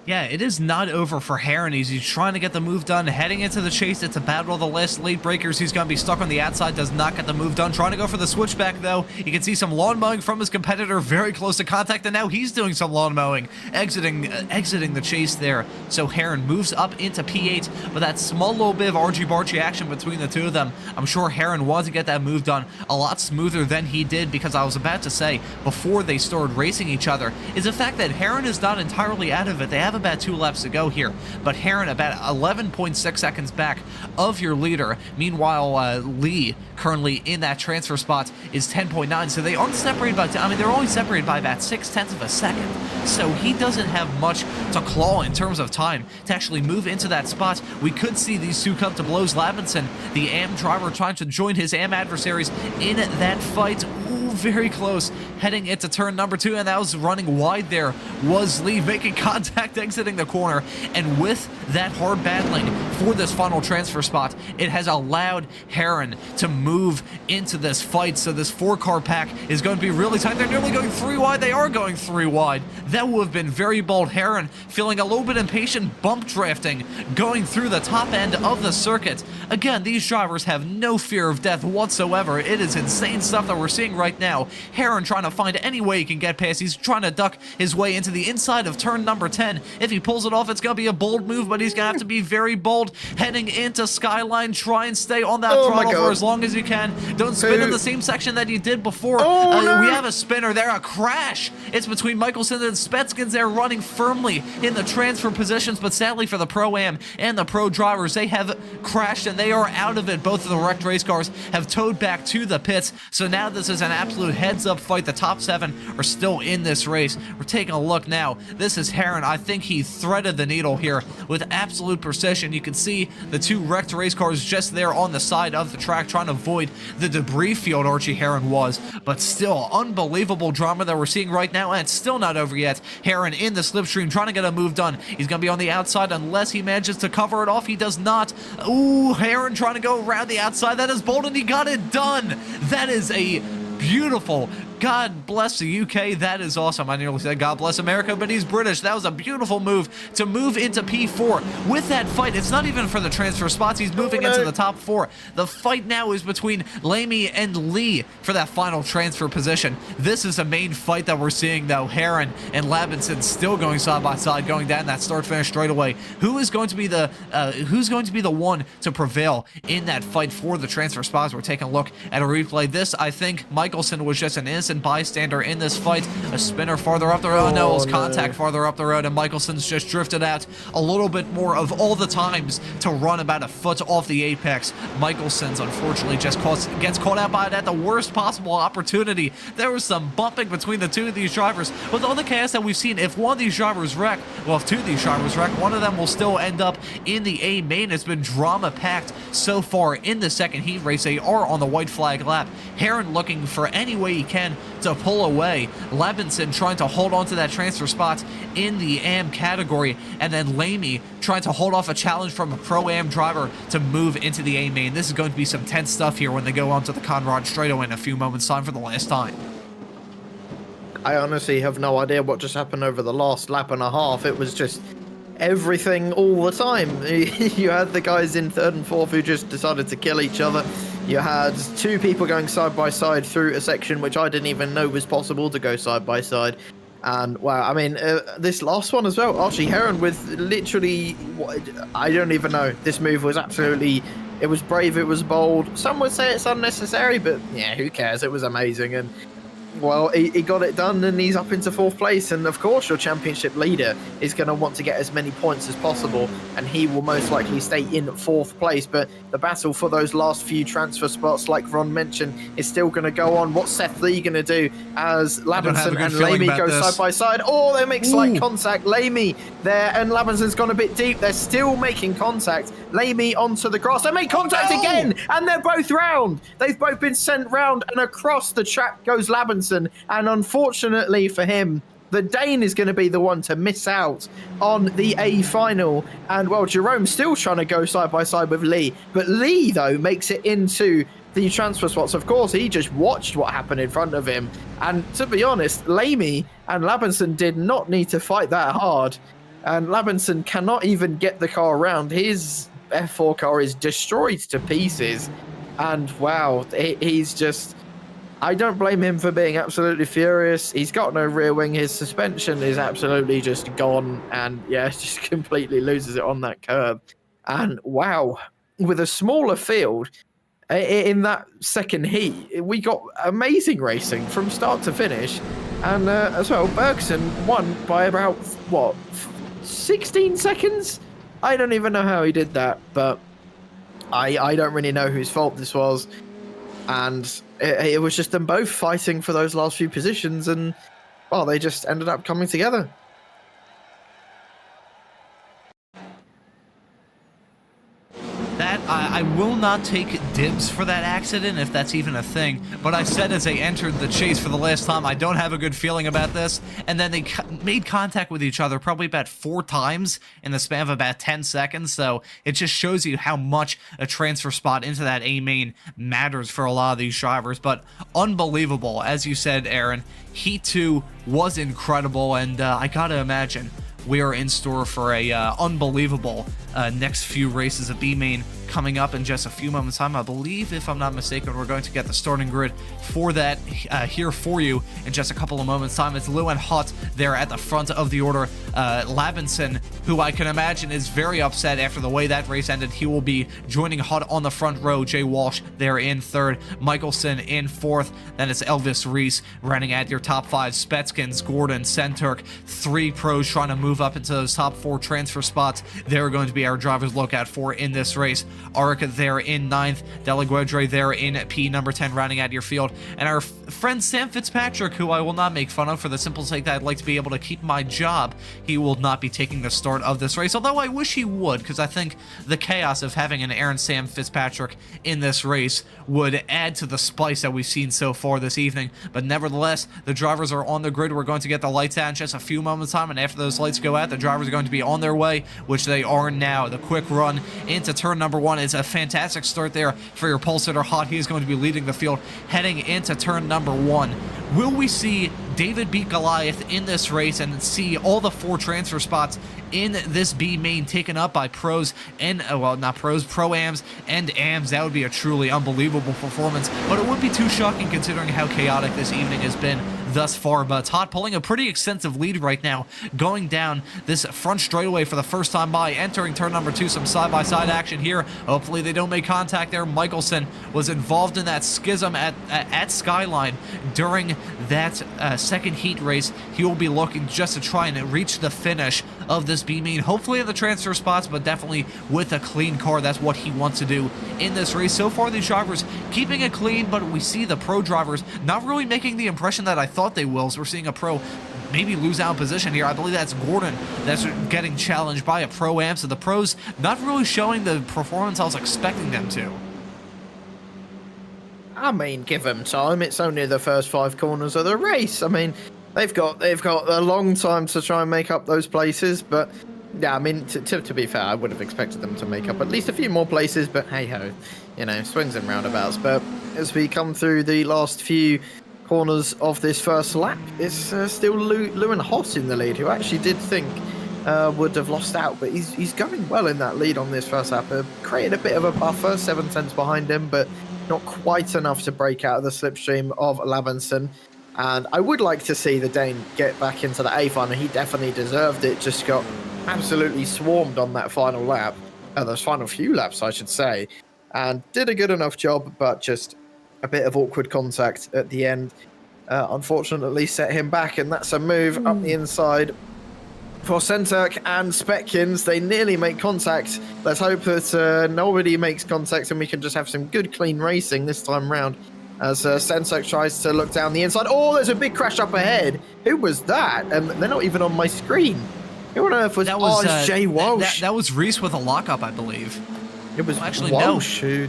Yeah, it is not over for Heron. He's trying to get the move done, heading into the chase. It's a battle of the last late breakers. He's going to be stuck on the outside, does not get the move done. Trying to go for the switchback, though. You can see some lawn mowing from his competitor, very close to contact, and now he's doing some lawn mowing, exiting the chase there. So Heron moves up into P8, but that small little bit of argy-bargy action between the 2 of them, I'm sure Heron wanted to get that move done a lot smoother than he did, because I was about to say, before they started racing each other, is the fact that Heron is not entirely out of it. They have about 2 laps to go here, but Heron about 11.6 seconds back of your leader. Meanwhile, Lee, currently in that transfer spot, is 10.9, so they aren't separated by, I mean, they're only separated by about 0.6 of a second, so he doesn't have much to claw in terms of time to actually move into that spot. We could see these 2 come to blows. Labinson, the AM driver, trying to join his AM adversaries in that fight. Ooh, very close. heading into turn number 2, and that was running wide there was Lee, making contact exiting the corner. And with that hard battling for this final transfer spot, it has allowed Heron to move into this fight. So this 4-car pack is going to be really tight. They're nearly going 3 wide. They are going 3 wide. That would have been very bold. Heron feeling a little bit impatient, bump drafting, going through the top end of the circuit. Again, these drivers have no fear of death whatsoever. It is insane stuff that we're seeing right now. Heron trying to find any way he can get past. He's trying to duck his way into the inside of turn number 10. If he pulls it off, it's going to be a bold move, but he's going to have to be very bold heading into Skyline. Try and stay on that throttle for as long as you can. Don't spin in the same section that you did before. No. We have a spinner there, a crash. It's between Michelson and Spetskins. They're running firmly in the transfer positions, but sadly for the Pro-Am and the Pro drivers, they have crashed and they are out of it. Both of the wrecked race cars have towed back to the pits, so now this is an absolute heads-up fight. The top 7 are still in this race. We're taking a look now. This is Heron. I think he threaded the needle here with absolute precision. You can see the 2 wrecked race cars just there on the side of the track trying to avoid the debris field. Archie Heron was, but still unbelievable drama that we're seeing right now, and it's still not over yet. Heron in the slipstream trying to get a move done. He's going to be on the outside unless he manages to cover it off. He does not. Ooh, Heron trying to go around the outside. That is bold, and he got it done. That is a beautiful, God bless the UK. That is awesome. I nearly said God bless America, but he's British. That was a beautiful move to move into P4. With that fight, it's not even for the transfer spots. He's moving into the top 4. The fight now is between Lamy and Lee for that final transfer position. This is a main fight that we're seeing, though. Heron and Labinson still going side by side, going down that start-finish straightaway. Who is going to be the one to prevail in that fight for the transfer spots? We're taking a look at a replay. This, I think, Michelson was just an innocent bystander in this fight. A spinner farther up the road. No, it was contact farther up the road, and Michelson's just drifted out a little bit more of all the times to run about a foot off the apex. Michelson's unfortunately just gets caught out by it at the worst possible opportunity. There was some bumping between the 2 of these drivers. With all the chaos that we've seen, if one of these drivers wreck, well, if 2 of these drivers wreck, one of them will still end up in the A main. It's been drama-packed so far in the second heat race. They are on the white flag lap. Heron looking for any way he can to pull away. Levinson trying to hold on to that transfer spot in the AM category, and then Lamy trying to hold off a challenge from a Pro-Am driver to move into the A main. This is going to be some tense stuff here when they go onto the Conrad straightaway in a few moments' time for the last time. I honestly have no idea what just happened over the last lap and a half. It was just everything all the time. You had the guys in 3rd and 4th who just decided to kill each other. You had 2 people going side by side through a section which I didn't even know was possible to go side by side. And wow, I mean, this last one as well, Archie Heron with literally, I don't even know. This move was absolutely, it was brave, it was bold. Some would say it's unnecessary, but yeah, who cares? It was amazing. And well, he got it done, and he's up into 4th place. And of course, your championship leader is going to want to get as many points as possible, and he will most likely stay in 4th place. But the battle for those last few transfer spots, like Ron mentioned, is still going to go on. What's Seth Lee going to do as Labinson and Lamy go side by side? Oh, they make slight contact. Lamy there, and Labinson's gone a bit deep. They're still making contact. Lamy onto the grass. They make contact again, and they're both round. They've both been sent round, and across the track goes Labinson. And unfortunately for him, the Dane is going to be the one to miss out on the A final. And well, Jerome's still trying to go side by side with Lee, but Lee though makes it into the transfer spots. Of course, he just watched what happened in front of him, and to be honest, Lamy and Labinson did not need to fight that hard, and Labinson cannot even get the car around. His F4 car is destroyed to pieces, and wow, he's just, I don't blame him for being absolutely furious. He's got no rear wing. His suspension is absolutely just gone. And yeah, just completely loses it on that curb. And wow, with a smaller field in that second heat, we got amazing racing from start to finish. And as well, Bergson won by about, what, 16 seconds? I don't even know how he did that, but I don't really know whose fault this was. And it was just them both fighting for those last few positions, and well, they just ended up coming together. That I will not take dibs for that accident, if that's even a thing, but I said as they entered the chase for the last time, I don't have a good feeling about this, and then they made contact with each other probably about 4 times in the span of about 10 seconds, so it just shows you how much a transfer spot into that A main matters for a lot of these drivers. But unbelievable, as you said, Aaron. Heat 2 was incredible, and I gotta imagine we are in store for a unbelievable next few races of B main coming up in just a few moments time. I believe, if I'm not mistaken, we're going to get the starting grid for that here for you in just a couple of moments time. It's Lou and Hutt there at the front of the order. Labinson, who I can imagine is very upset after the way that race ended, he will be joining Hutt on the front row. Jay Walsh there in third, Michelson in fourth, then it's Elvis Reese running at your top 5, Spetskins, Gordon, Centurk, 3 pros trying to move up into those top 4 transfer spots. They're going to be our drivers look out for in this race. Arica there in 9th, Delaguedre there in P number 10 rounding out your field, and our friend Sam Fitzpatrick, who I will not make fun of for the simple sake that I'd like to be able to keep my job, he will not be taking the start of this race, although I wish he would, because I think the chaos of having an Aaron Sam Fitzpatrick in this race would add to the spice that we've seen so far this evening. But nevertheless, the drivers are on the grid. We're going to get the lights out in just a few moments time, and after those lights go out, the drivers are going to be on their way, which they are now. The quick run into turn number 1 is a fantastic start there for your pole sitter Hot. He is going to be leading the field heading into turn number 1. Will we see David beat Goliath in this race and see all the 4 transfer spots in this B main taken up by pros and, well, not pros, pro-ams and AMs? That would be a truly unbelievable performance, but it would be too shocking considering how chaotic this evening has been thus far. But Todd pulling a pretty extensive lead right now, going down this front straightaway for the first time by, entering turn number 2, some side-by-side action here. Hopefully they don't make contact there. Michelson was involved in that schism at Skyline during that second heat race. He will be looking just to try and reach the finish of this B main, hopefully in the transfer spots, but definitely with a clean car. That's what he wants to do in this race. So far, these drivers keeping it clean, but we see the pro drivers not really making the impression that I thought they will. So we're seeing a pro maybe lose out position here. I believe that's Gordon that's getting challenged by a pro-am, so the pros not really showing the performance I was expecting them to. I mean, give them time. It's only the first 5 corners of the race. I mean, they've got a long time to try and make up those places, but yeah, I mean, to be fair, I would have expected them to make up at least a few more places, but hey-ho, you know, swings and roundabouts. But as we come through the last few corners of this first lap, it's still Lou and Hoss in the lead, who I actually did think would have lost out, but he's going well in that lead on this first lap. Created a bit of a buffer, 7 tenths behind him, but not quite enough to break out of the slipstream of Lavenson. And I would like to see the Dane get back into the A final. He definitely deserved it. Just got absolutely swarmed on that final lap, those final few laps, I should say, and did a good enough job, but just a bit of awkward contact at the end unfortunately set him back, and that's a move up the inside for Centurk and Spetkins. They nearly make contact. Let's hope that nobody makes contact and we can just have some good clean racing this time round as Centurk tries to look down the inside. Oh, there's a big crash up ahead. Who was that? And they're not even on my screen. Who on earth was that? It's Jay Walsh. That was Reese with a lockup, I believe. It was actually Walsh who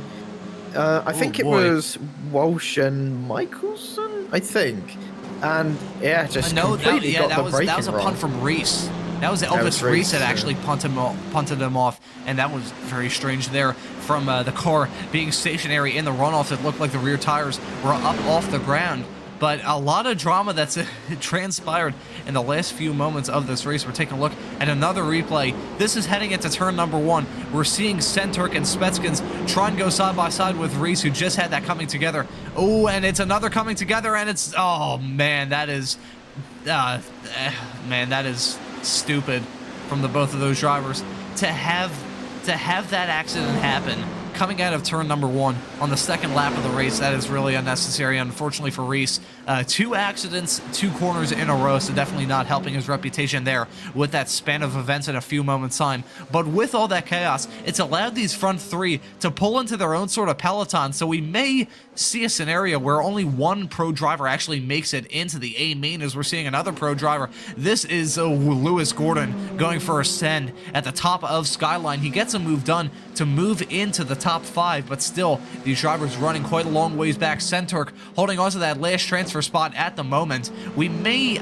I think it was Walsh and Michelson, I think. And yeah, just completely got the braking that was a wrong. Punt from Reese. That was Elvis Reese that actually punted him off, and that was very strange there from the car being stationary in the runoff. It looked like the rear tires were up off the ground. But a lot of drama that's transpired in the last few moments of this race. We're taking a look at another replay. This is heading into turn number 1. We're seeing Centurk and Spetskins try and go side by side with Reese, who just had that coming together. Oh, and it's another coming together, and it's, oh man, that is stupid from the both of those drivers to have that accident happen coming out of turn number 1 on the second lap of the race. That is really unnecessary, unfortunately for Reese. 2 accidents, 2 corners in a row, so definitely not helping his reputation there with that span of events in a few moments' time. But with all that chaos, it's allowed these front 3 to pull into their own sort of peloton, so we may see a scenario where only one pro driver actually makes it into the A main, as we're seeing another pro driver. This is Lewis Gordon going for a send at the top of Skyline. He gets a move done to move into the top 5, but still, these drivers running quite a long ways back. Centurk holding on to that last transfer spot at the moment. We may,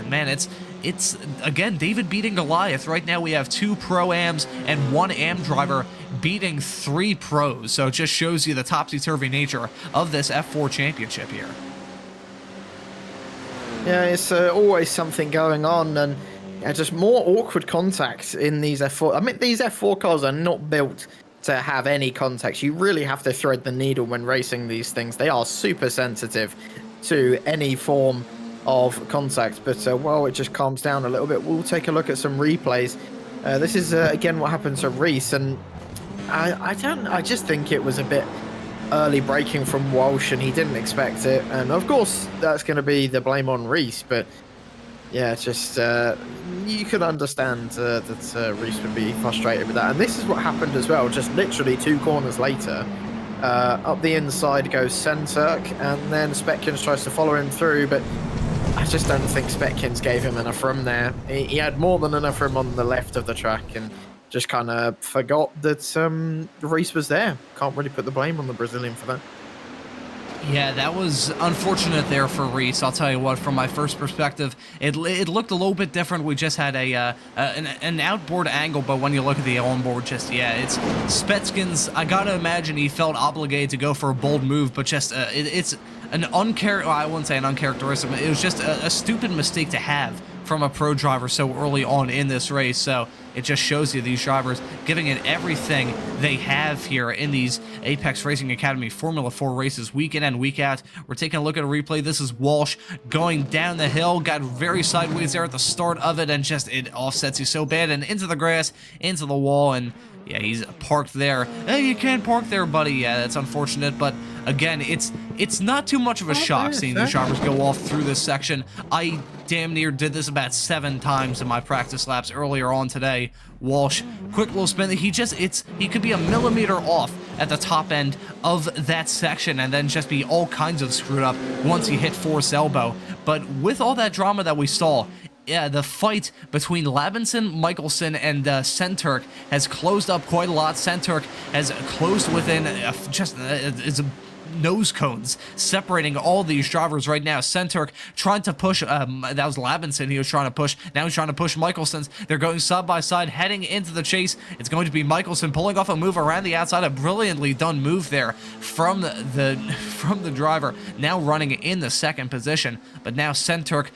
man, it's again, David beating Goliath. Right now we have 2 Pro-Ams and 1 AM driver beating 3 pros, so it just shows you the topsy-turvy nature of this F4 championship here. Yeah, it's always something going on, and just more awkward contact in these F4. I mean, these F4 cars are not built to have any contact. You really have to thread the needle when racing these things. They are super sensitive to any form of contact, but while it just calms down a little bit, we'll take a look at some replays. This is again what happened to Reese, and I just think it was a bit early braking from Walsh, and he didn't expect it, and of course that's going to be the blame on Reese. But yeah, just you could understand that Reese would be frustrated with that, and this is what happened as well. Just literally 2 corners later, up the inside goes Centurk, and then Spetkins tries to follow him through, but I just don't think Spetkins gave him enough room there. He had more than enough room on the left of the track, and just kind of forgot that Reese was there. Can't really put the blame on the Brazilian for that. Yeah, that was unfortunate there for Reese. I'll tell you what, from my first perspective, it looked a little bit different. We just had an outboard angle, but when you look at the onboard, just, yeah, it's Spetkins. I gotta imagine he felt obligated to go for a bold move, but just it's an I wouldn't say an uncharacteristic. It was just a stupid mistake to have from a pro driver so early on in this race. So it just shows you these drivers giving it everything they have here in these Apex Racing Academy Formula 4 races week in and week out. We're taking a look at a replay. This is Walsh going down the hill, got very sideways there at the start of it, and just it offsets you so bad, and into the grass, into the wall, and yeah, he's parked there. Hey, you can't park there, buddy. Yeah, that's unfortunate, but again, it's not too much of a shock seeing these drivers go off through this section. I damn near did this about 7 times in my practice laps earlier on today. Walsh, quick little spin. He could be a millimeter off at the top end of that section and then just be all kinds of screwed up once he hit force elbow. But with all that drama that we saw, yeah, the fight between Labinson, Michelson, and Centurk has closed up quite a lot. Centurk has closed within it's nose cones separating all these drivers right now. Centurk trying to push, that was Labinson he was trying to push. Now he's trying to push Michelson's. They're going side by side, heading into the chase. It's going to be Michelson pulling off a move around the outside. A brilliantly done move there from the driver, now running in the 2nd position. But now Centurk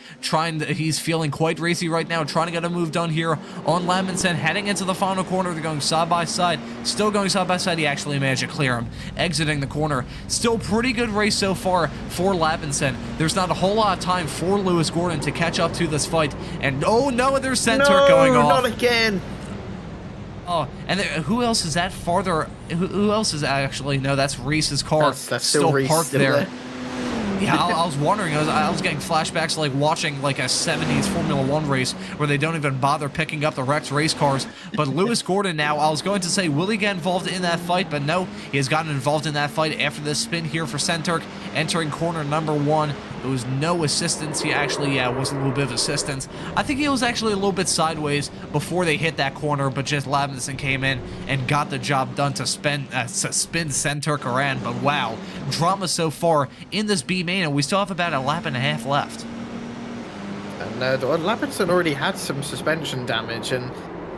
he's feeling quite racy right now, trying to get a move done here on Labinson, heading into the final corner. They're going side by side, still going side by side. He actually managed to clear him, exiting the corner. Still pretty good race so far for Labinson. There's not a whole lot of time for Lewis Gordon to catch up to this fight. And oh no, there's Centurk going off. Not again. Oh, and who else is that farther? Who else is actually? No, that's Reese's car. That's still Reese parked there. Yeah, I was wondering. I was getting flashbacks like watching like a 70s Formula 1 race where they don't even bother picking up the wrecked race cars. But Lewis Gordon now, I was going to say, will he get involved in that fight? But no, he has gotten involved in that fight after this spin here for Centurk, entering corner number 1. There was no assistance. He actually, yeah, was a little bit of assistance. I think he was actually a little bit sideways before they hit that corner, but just Labinson came in and got the job done to spin Centurk around. But wow, drama so far in this B main, and we still have about a lap and a half left. And Labinson already had some suspension damage, and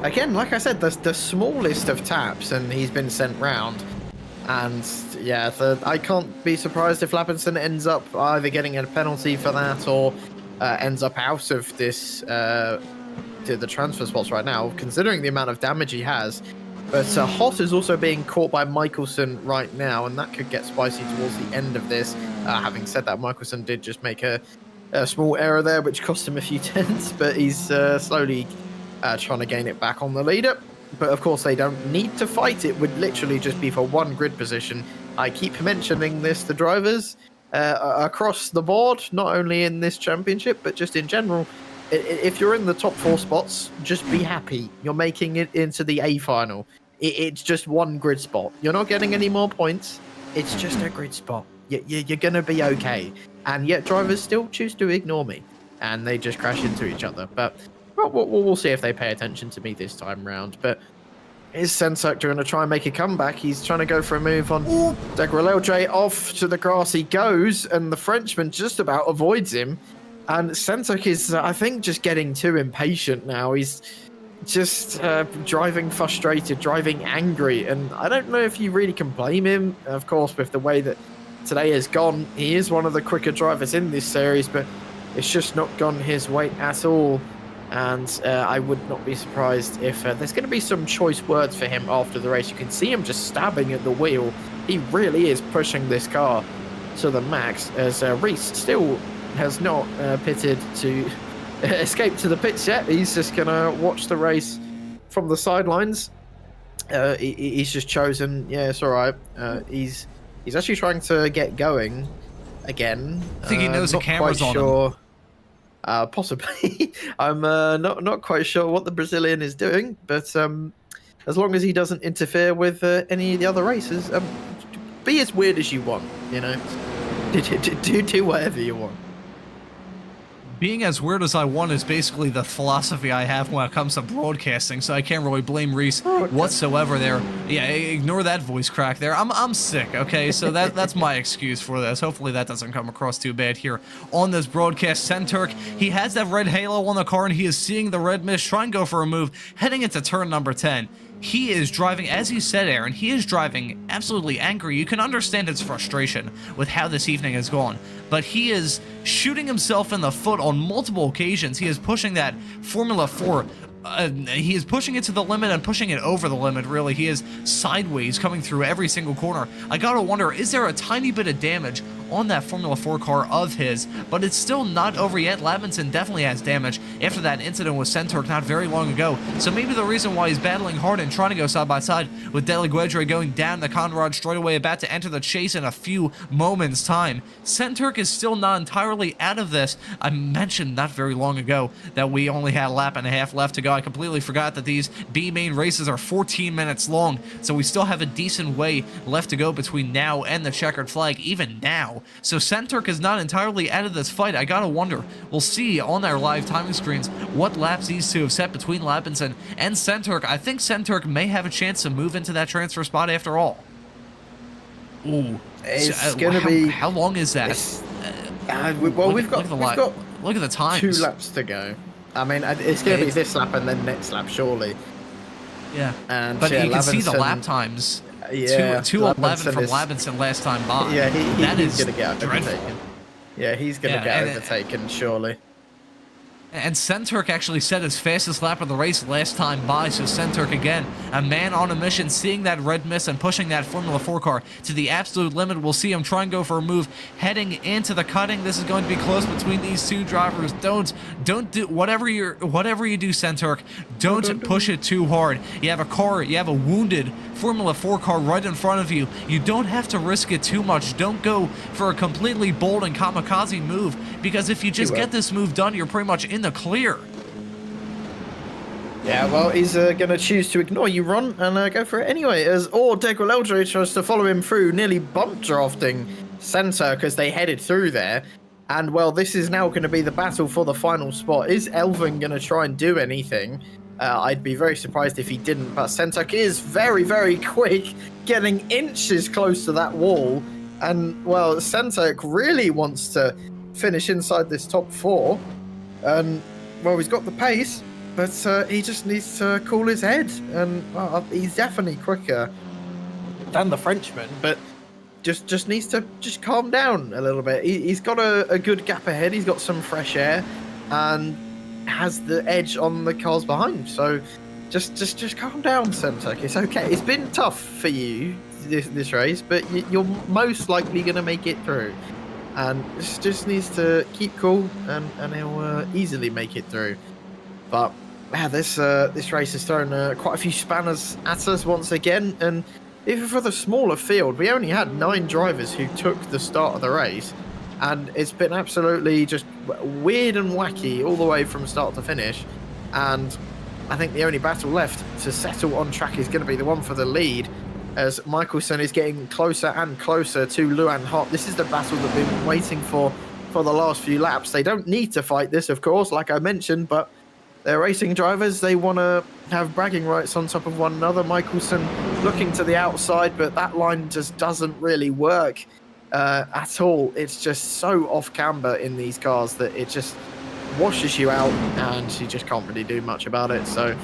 again, like I said, the smallest of taps, and he's been sent round. And yeah, I can't be surprised if Labinson ends up either getting a penalty for that or ends up out of this the transfer spots right now, considering the amount of damage he has. But Hot is also being caught by Michelson right now, and that could get spicy towards the end of this. Having said that, Michelson did just make a small error there, which cost him a few tenths, but he's slowly trying to gain it back on the leader. But of course, they don't need to fight. It would literally just be for 1 grid position. I keep mentioning this to drivers across the board, not only in this championship, but just in general. If you're in the top 4 spots, just be happy. You're making it into the A final. It's just 1 grid spot. You're not getting any more points. It's just a grid spot. You're going to be okay. And yet drivers still choose to ignore me. And they just crash into each other. But we'll see if they pay attention to me this time round. But Is Sensak going to try and make a comeback? He's trying to go for a move on Degraleldre. Off to the grass he goes, and the Frenchman just about avoids him. And Sensak is, I think, just getting too impatient now. He's just driving frustrated, driving angry, and I don't know if you really can blame him. Of course, with the way that today has gone, he is one of the quicker drivers in this series, but it's just not gone his way at all. And I would not be surprised if there's going to be some choice words for him after the race. You can see him just stabbing at the wheel. He really is pushing this car to the max, as Reese still has not pitted to escape to the pits yet. He's just going to watch the race from the sidelines. He's just chosen, yeah, it's all right. He's actually trying to get going again. I think he knows the camera's on him. Possibly. I'm not quite sure what the Brazilian is doing, but as long as he doesn't interfere with any of the other races, be as weird as you want, you know. Do whatever you want. Being as weird as I want is basically the philosophy I have when it comes to broadcasting, so I can't really blame Reese whatsoever there. Yeah, ignore that voice crack there. I'm sick, okay? So that's my excuse for this. Hopefully that doesn't come across too bad here on this broadcast. Senturk, he has that red halo on the car, and he is seeing the red mist, try and go for a move, heading into turn number 10. He is driving, as you said, Aaron, he is driving absolutely angry. You can understand his frustration with how this evening has gone, but he is shooting himself in the foot on multiple occasions. He is pushing that Formula 4. He is pushing it to the limit and pushing it over the limit, really. He is sideways coming through every single corner. I gotta wonder, is there a tiny bit of damage on that Formula 4 car of his? But it's still not over yet. Labinson definitely has damage after that incident with Senturk not very long ago. So maybe the reason why he's battling hard and trying to go side by side with Delaguedre going down the Conrad straightaway, about to enter the chase in a few moments' time. Senturk is still not entirely out of this. I mentioned not very long ago that we only had a lap and a half left to go. I completely forgot that these B main races are 14 minutes long, so we still have a decent way left to go between now and the checkered flag, even now. So Senturk is not entirely out of this fight. I gotta wonder, we'll see on our live timing screens what laps these two have set between Labinson and Senturk. I think Senturk may have a chance to move into that transfer spot after all. Ooh, it's gonna be. How long is that? We've got look at the times. 2 laps to go. I mean, it's going to be this lap and then next lap, surely. Yeah, and but yeah, you can see the Labinson, lap times. Yeah, 2:11 from Labinson last time by. Yeah, he's is going to get overtaken. Yeah, he's going to get overtaken, surely. And Senturk actually set his fastest lap of the race last time by, so Senturk again, a man on a mission, seeing that red mist and pushing that Formula 4 car to the absolute limit. We'll see him try and go for a move, heading into the cutting. This is going to be close between these two drivers. Don't do whatever you do, Senturk. Don't push it too hard. You have a car, you have a wounded Formula 4 car right in front of you. You don't have to risk it too much. Don't go for a completely bold and kamikaze move, because if you just get this move done, you're pretty much in the clear. Yeah, well, he's going to choose to ignore you, Ron, and go for it anyway, as Degraleldre tries to follow him through, nearly bump drafting Senturk as they headed through there. And, well, this is now going to be the battle for the final spot. Is Elvin going to try and do anything? I'd be very surprised if he didn't, but Senturk is very, very quick, getting inches close to that wall. And, well, Senturk really wants to finish inside this top 4. And, well, he's got the pace, but he just needs to cool his head. And he's definitely quicker than the Frenchman, but just needs to just calm down a little bit. He's got a good gap ahead. He's got some fresh air and has the edge on the cars behind. So just calm down, Senturk. It's okay. It's been tough for you this race, but you're most likely going to make it through. And just needs to keep cool, and he'll easily make it through. But yeah, this race has thrown quite a few spanners at us once again. And even for the smaller field, we only had 9 drivers who took the start of the race, and it's been absolutely just weird and wacky all the way from start to finish. And I think the only battle left to settle on track is going to be the one for the lead, as Michelson is getting closer and closer to Luan Hot. This is the battle that we've been waiting for the last few laps. They don't need to fight this, of course, like I mentioned, but they're racing drivers. They want to have bragging rights on top of one another. Michelson looking to the outside, but that line just doesn't really work at all. It's just so off camber in these cars that it just washes you out, and you just can't really do much about it. So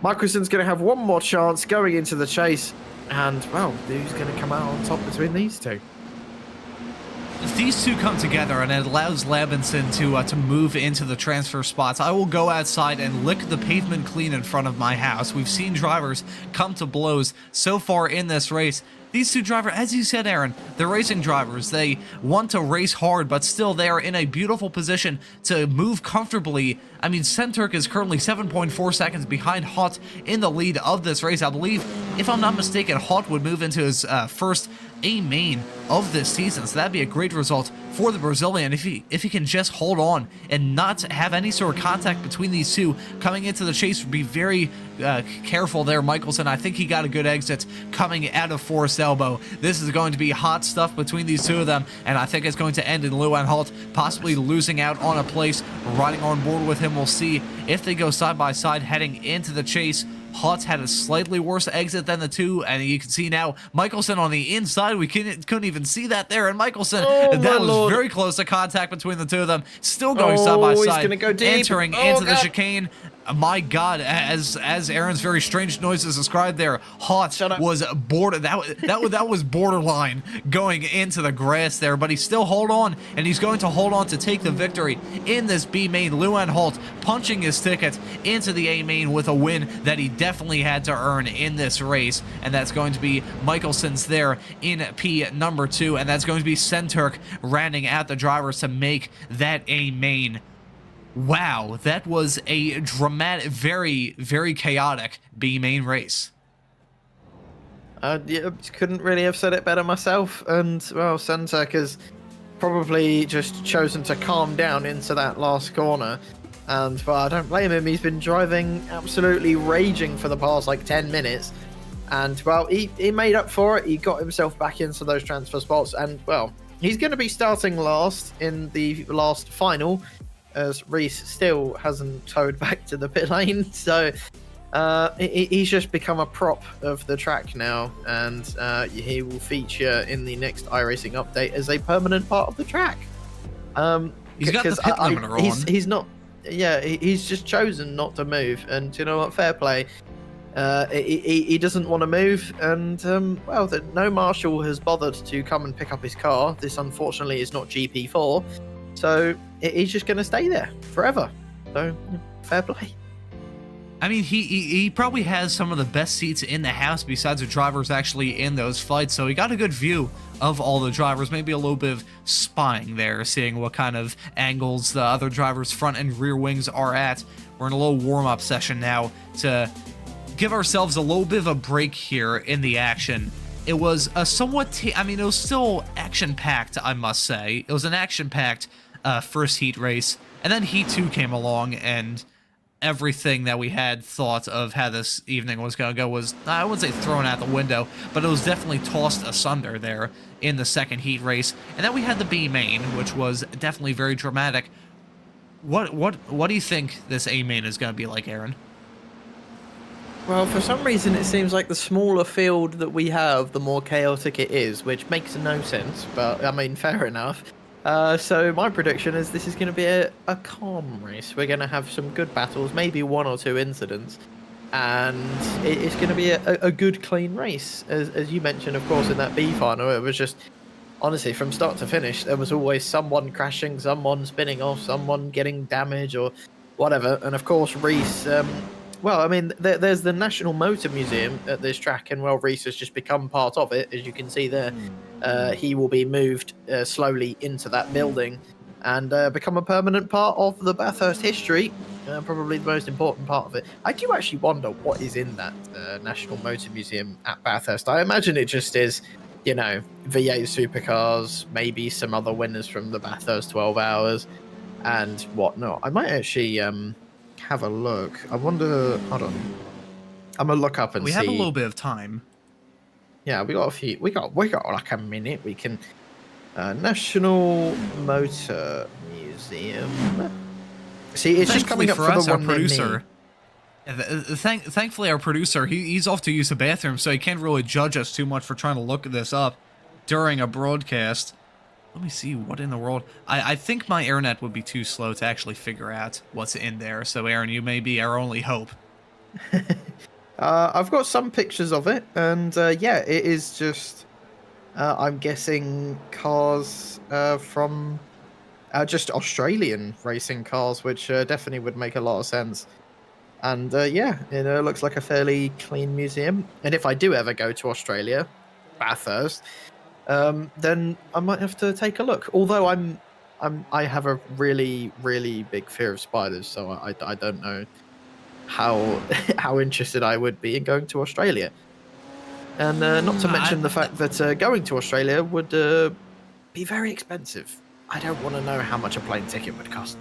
Michelson's going to have one more chance going into the chase, and, well, who's going to come out on top between these two? If these two come together and it allows Labinson to move into the transfer spots, I will go outside and lick the pavement clean in front of my house. We've seen drivers come to blows so far in this race. These two drivers, as you said, Aaron, they're racing drivers. They want to race hard, but still they are in a beautiful position to move comfortably. I mean, Centurk is currently 7.4 seconds behind Hot in the lead of this race. I believe, if I'm not mistaken, Hot would move into his first A main of this season, so that'd be a great result for the Brazilian if he can just hold on and not have any sort of contact between these two coming into the chase. Be very careful there, Michelson. I think he got a good exit coming out of Forest Elbow. This is going to be hot stuff between these two of them, and I think it's going to end in Luan Holt possibly losing out on a place. Riding on board with him, we'll see if they go side by side heading into the chase. Hotz had a slightly worse exit than the two, and you can see now Michelson on the inside. We couldn't even see that there, and Michelson, that was very close to contact between the two of them. Still going side by side, he's gonna go deep. entering into the chicane. My God, as Aaron's very strange noises described there, Hot was border. That was borderline going into the grass there, but he's still hold on, and he's going to hold on to take the victory in this B main. Luan Holt punching his ticket into the A main with a win that he definitely had to earn in this race, and that's going to be Michelson's there in P number 2, and that's going to be Centurk rounding out the drivers to make that A main. Wow, that was a dramatic, very, very chaotic B main race. Yeah, couldn't really have said it better myself. And, well, Centurk has probably just chosen to calm down into that last corner. And, well, I don't blame him. He's been driving absolutely raging for the past, 10 minutes. And, well, he made up for it. He got himself back into those transfer spots. And, well, he's going to be starting last in the last final, as Reese still hasn't towed back to the pit lane. So he's just become a prop of the track now, and he will feature in the next iRacing update as a permanent part of the track. He's got the pit limiter on. He's not. Yeah, he's just chosen not to move, and you know what? Fair play. He doesn't want to move, and well, no marshal has bothered to come and pick up his car. This unfortunately is not GP4. So he's just going to stay there forever. So fair play. I mean, he probably has some of the best seats in the house besides the drivers actually in those fights. So he got a good view of all the drivers, maybe a little bit of spying there, seeing what kind of angles the other drivers' front and rear wings are at. We're in a little warm-up session now to give ourselves a little bit of a break here in the action. It was a somewhat, I mean, it was still action-packed, I must say. It was an action-packed first heat race, and then heat 2 came along, and everything that we had thought of how this evening was going to go was, I wouldn't say thrown out the window, but it was definitely tossed asunder there in the second heat race. And then we had the B main, which was definitely very dramatic. What do you think this A main is going to be like, Aaron? Well, for some reason it seems like the smaller field that we have, the more chaotic it is, which makes no sense, but I mean, fair enough. So my prediction is this is going to be a calm race. We're going to have some good battles, maybe 1 or 2 incidents, and it's going to be a good, clean race. As you mentioned, of course, in that B final, it was just, honestly, from start to finish, there was always someone crashing, someone spinning off, someone getting damage or whatever. And of course, Reese, well, I mean, there's the National Motor Museum at this track, and well, Reese has just become part of it, as you can see there. He will be moved slowly into that building and become a permanent part of the Bathurst history, probably the most important part of it. I do actually wonder what is in that National Motor Museum at Bathurst. I imagine it just is, you know, V8 supercars, maybe some other winners from the Bathurst 12 hours, and whatnot. I might actually have a look. I wonder. Hold on. I'm gonna look up and see. We have a little bit of time. Yeah, we got a few. We got like a minute. We can. National Motor Museum. See, it's just Thankfully coming up for for us, the our one near me. producer. Thankfully, our producer, he's off to use the bathroom, so he can't really judge us too much for trying to look this up during a broadcast. Let me see, what in the world? I think my internet would be too slow to actually figure out what's in there, so Aaron, you may be our only hope. I've got some pictures of it, and yeah, it is just, I'm guessing cars from just Australian racing cars, which definitely would make a lot of sense. And yeah, it looks like a fairly clean museum. And if I do ever go to Australia, Bathurst, then I might have to take a look. Although I have a really, really big fear of spiders, so I don't know how interested I would be in going to Australia. And not to mention the fact that going to Australia would be very expensive. I don't want to know how much a plane ticket would cost.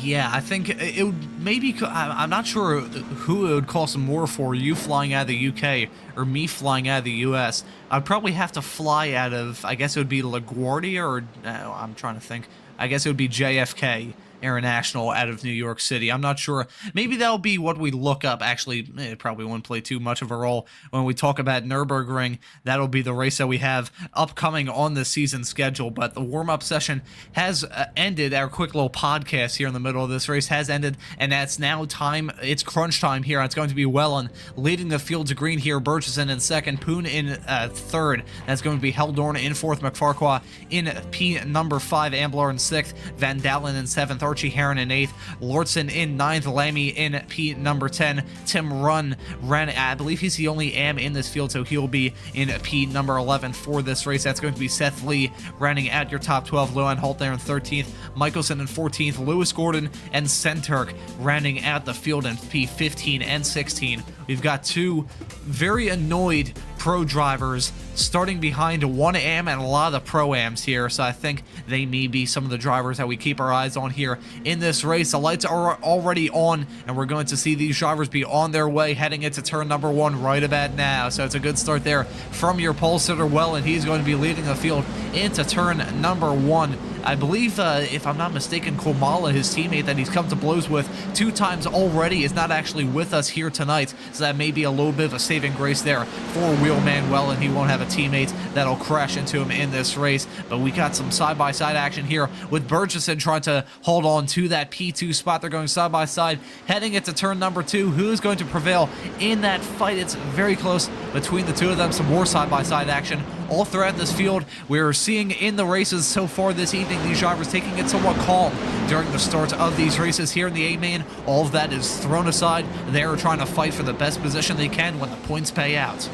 Yeah, I think it would maybe, I'm not sure who it would cost more for, you flying out of the UK or me flying out of the US. I'd probably have to fly out of, I guess it would be LaGuardia, or no, I'm trying to think. I guess it would be JFK International out of New York City. I'm not sure. Maybe that'll be what we look up. Actually, it probably won't play too much of a role when we talk about Nürburgring. That'll be the race that we have upcoming on the season schedule. But the warm-up session has ended. Our quick little podcast here in the middle of this race has ended, and that's now time. It's crunch time here. It's going to be Wellen leading the field to green here. Burchison in second. Poon in third. That's going to be Heldorn in fourth. McFarquhar in P number 5. Ambler in sixth. Van Dalen in seventh. Archie Heron in 8th, Lortson in 9th, Lamy in P number 10, Tim Runn ran, I believe he's the only AM in this field, so he'll be in P number 11 for this race. That's going to be Seth Lee running at your top 12, Luan Holt there in 13th, Michelson in 14th, Lewis Gordon and Senturk running out the field in P15 and 16. We've got two very annoyed pro drivers starting behind 1AM and a lot of the pro-ams here, so I think they may be some of the drivers that we keep our eyes on here in this race. The lights are already on, and we're going to see these drivers be on their way heading into turn number 1 right about now, so it's a good start there from your pole sitter, and he's going to be leading the field into turn number 1. I believe, if I'm not mistaken, Komala, his teammate that he's come to blows with 2 times already, is not actually with us here tonight, so that may be a little bit of a saving grace there for Wheelman Well, and he won't have a teammate that'll crash into him in this race. But we got some side-by-side action here with Burgess trying to hold on to that P2 spot. They're going side-by-side, heading into turn number 2. Who's going to prevail in that fight? It's very close between the two of them. Some more side-by-side action all throughout this field. We're seeing in the races so far this evening these drivers taking it somewhat calm during the start of these races here in the A-Main. All of that is thrown aside. They're trying to fight for the best position they can when the points pay out.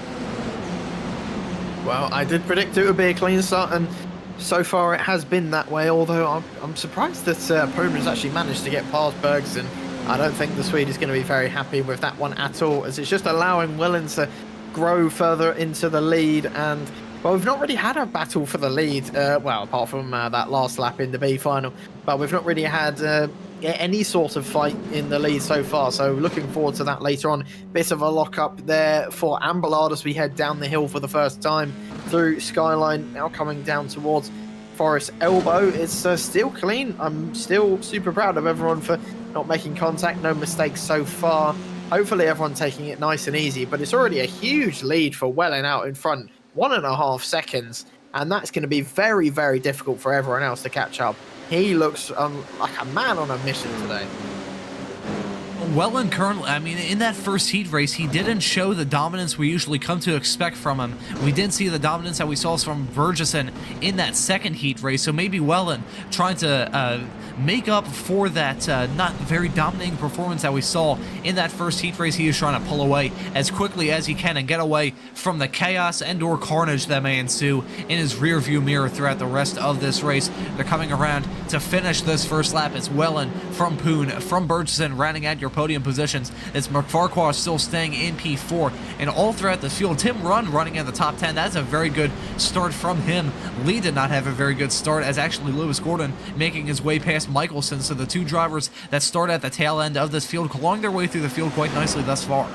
Well, I did predict it would be a clean start, and so far it has been that way, although I'm surprised that Poon has actually managed to get past Bergson. I don't think the Swede is going to be very happy with that one at all, as it's just allowing Wellens to grow further into the lead. And well, we've not really had a battle for the lead, well, apart from that last lap in the B final, but we've not really had any sort of fight in the lead so far, so looking forward to that later on. Bit of a lock-up there for Amballard as we head down the hill for the first time through Skyline, now coming down towards Forest Elbow. It's still clean. I'm still super proud of everyone for not making contact, no mistakes so far. Hopefully everyone taking it nice and easy, but it's already a huge lead for Wellen out in front. 1.5 seconds, and that's going to be very, very difficult for everyone else to catch up. He looks like a man on a mission today. Wellen currently, I mean, in that first heat race, he didn't show the dominance we usually come to expect from him. We didn't see the dominance that we saw from Burgess in that second heat race, so maybe Wellen trying to make up for that not very dominating performance that we saw in that first heat race. He is trying to pull away as quickly as he can and get away from the chaos and or carnage that may ensue in his rear view mirror throughout the rest of this race. They're coming around to finish this first lap. It's Wellen from Poon, from Burgess rounding at your podium positions. It's McFarquhar still staying in P4, and all throughout the field, Tim Runn running in the top 10. That's a very good start from him. Lee did not have a very good start, as actually Lewis Gordon making his way past Michelson, so the two drivers that start at the tail end of this field clawing their way through the field quite nicely thus far.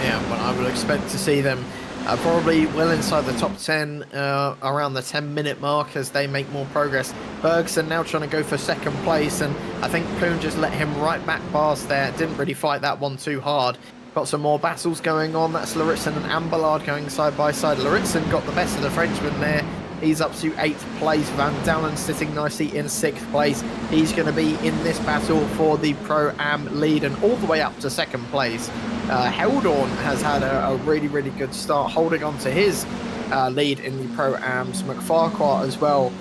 Yeah, but I would expect to see them Probably well inside the top 10, around the 10-minute mark as they make more progress. Bergson now trying to go for second place, and I think Poon just let him right back past there. Didn't really fight that one too hard. Got some more battles going on. That's Laritzen and Amballard going side by side. Laritzen got the best of the Frenchman there. He's up to 8th place. Van Dalen sitting nicely in 6th place. He's going to be in this battle for the Pro-Am lead and all the way up to 2nd place. Heldorn has had a really, really good start, holding on to his lead in the Pro-Ams. McFarquhar as well,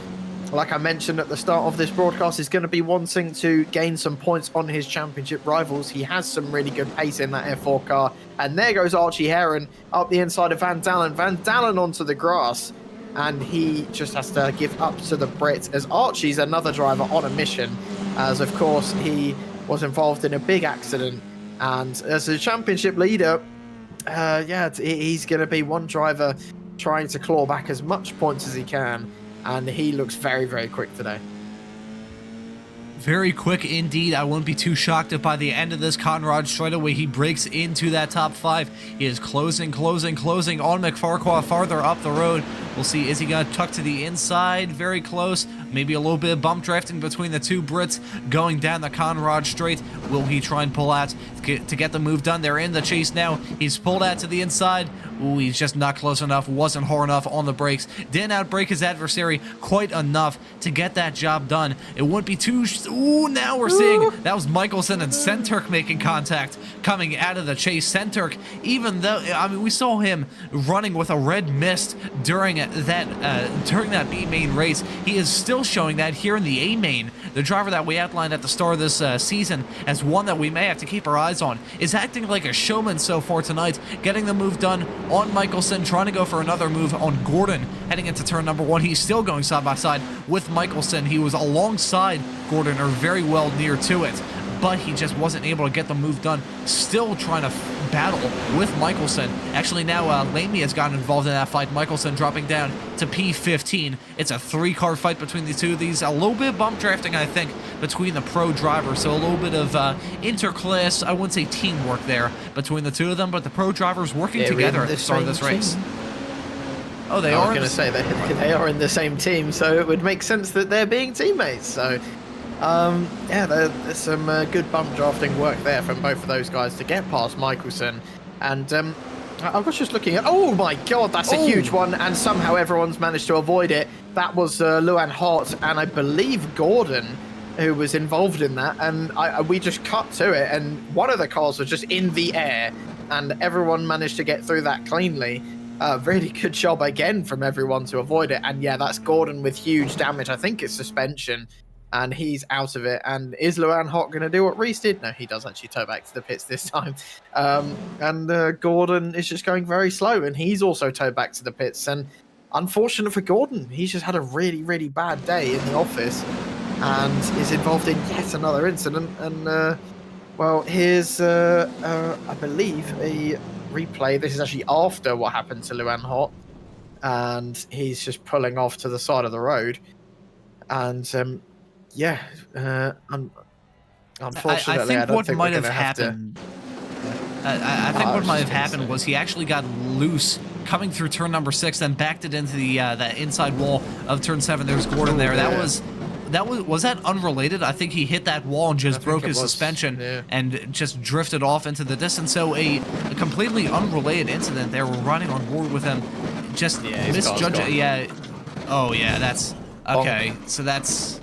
like I mentioned at the start of this broadcast, is going to be wanting to gain some points on his championship rivals. He has some really good pace in that F4 car. And there goes Archie Heron up the inside of Van Dalen. Van Dalen onto the grass. And he just has to give up to the Brit, as Archie's another driver on a mission, as of course he was involved in a big accident. And as a championship leader, yeah, he's going to be one driver trying to claw back as much points as he can. And he looks very, very quick today. Very quick indeed. I wouldn't be too shocked if by the end of this, Conrad straight away he breaks into that top 5. He is closing on McFarquhar farther up the road. We'll see, is he going to tuck to the inside? Very close. Maybe a little bit of bump drafting between the two Brits going down the Conrad Straight. Will he try and pull out to get the move done? They're in the chase now. He's pulled out to the inside. Ooh, he's just not close enough. Wasn't hard enough on the brakes. Didn't outbrake his adversary quite enough to get that job done. It wouldn't be too... Ooh, now we're seeing... That was Michelson and Centurk making contact coming out of the chase. Centurk, even though... I mean, we saw him running with a red mist during that B main race. He is still showing that here in the A main. The driver that we outlined at the start of this season as one that we may have to keep our eyes on is acting like a showman so far tonight, getting the move done on Michelson, trying to go for another move on Gordon heading into turn number 1. He's still going side by side with Michelson. He was alongside Gordon, or very well near to it, but he just wasn't able to get the move done. Still trying to battle with Michelson. Actually, now Lamy has gotten involved in that fight. Michelson dropping down to P15. It's a 3-car fight between the two of these. A little bit of bump drafting, I think, between the pro drivers. So a little bit of interclass, I wouldn't say teamwork there between the two of them, but the pro drivers working together at the start of this race. Oh, they are? I was going to say they are in the same team, so it would make sense that they're being teammates. So, yeah, there's some good bump drafting work there from both of those guys to get past Michelson. And I was just looking at... Oh, my God, that's a huge one. And somehow everyone's managed to avoid it. That was Luan Hart and I believe Gordon who was involved in that. And we just cut to it. And one of the cars was just in the air. And everyone managed to get through that cleanly. Really good job again from everyone to avoid it. And yeah, that's Gordon with huge damage. I think it's suspension. And he's out of it. And is Luan Hart going to do what Reese did? No, he does actually tow back to the pits this time. And Gordon is just going very slow. And he's also towed back to the pits. And unfortunate for Gordon, he's just had a really, really bad day in the office. And is involved in yet another incident. And, well, here's, I believe, a replay. This is actually after what happened to Luan Hart. And he's just pulling off to the side of the road. And, yeah, unfortunately, I think what might have happened. I think what might have happened was he actually got loose coming through turn number 6, then backed it into the that inside wall of turn 7. There's Gordon there. Was that unrelated? I think he hit that wall and just broke his suspension and just drifted off into the distance. So a completely unrelated incident there. We're running on board with him. Just misjudging. Yeah. Oh yeah, that's okay. So that's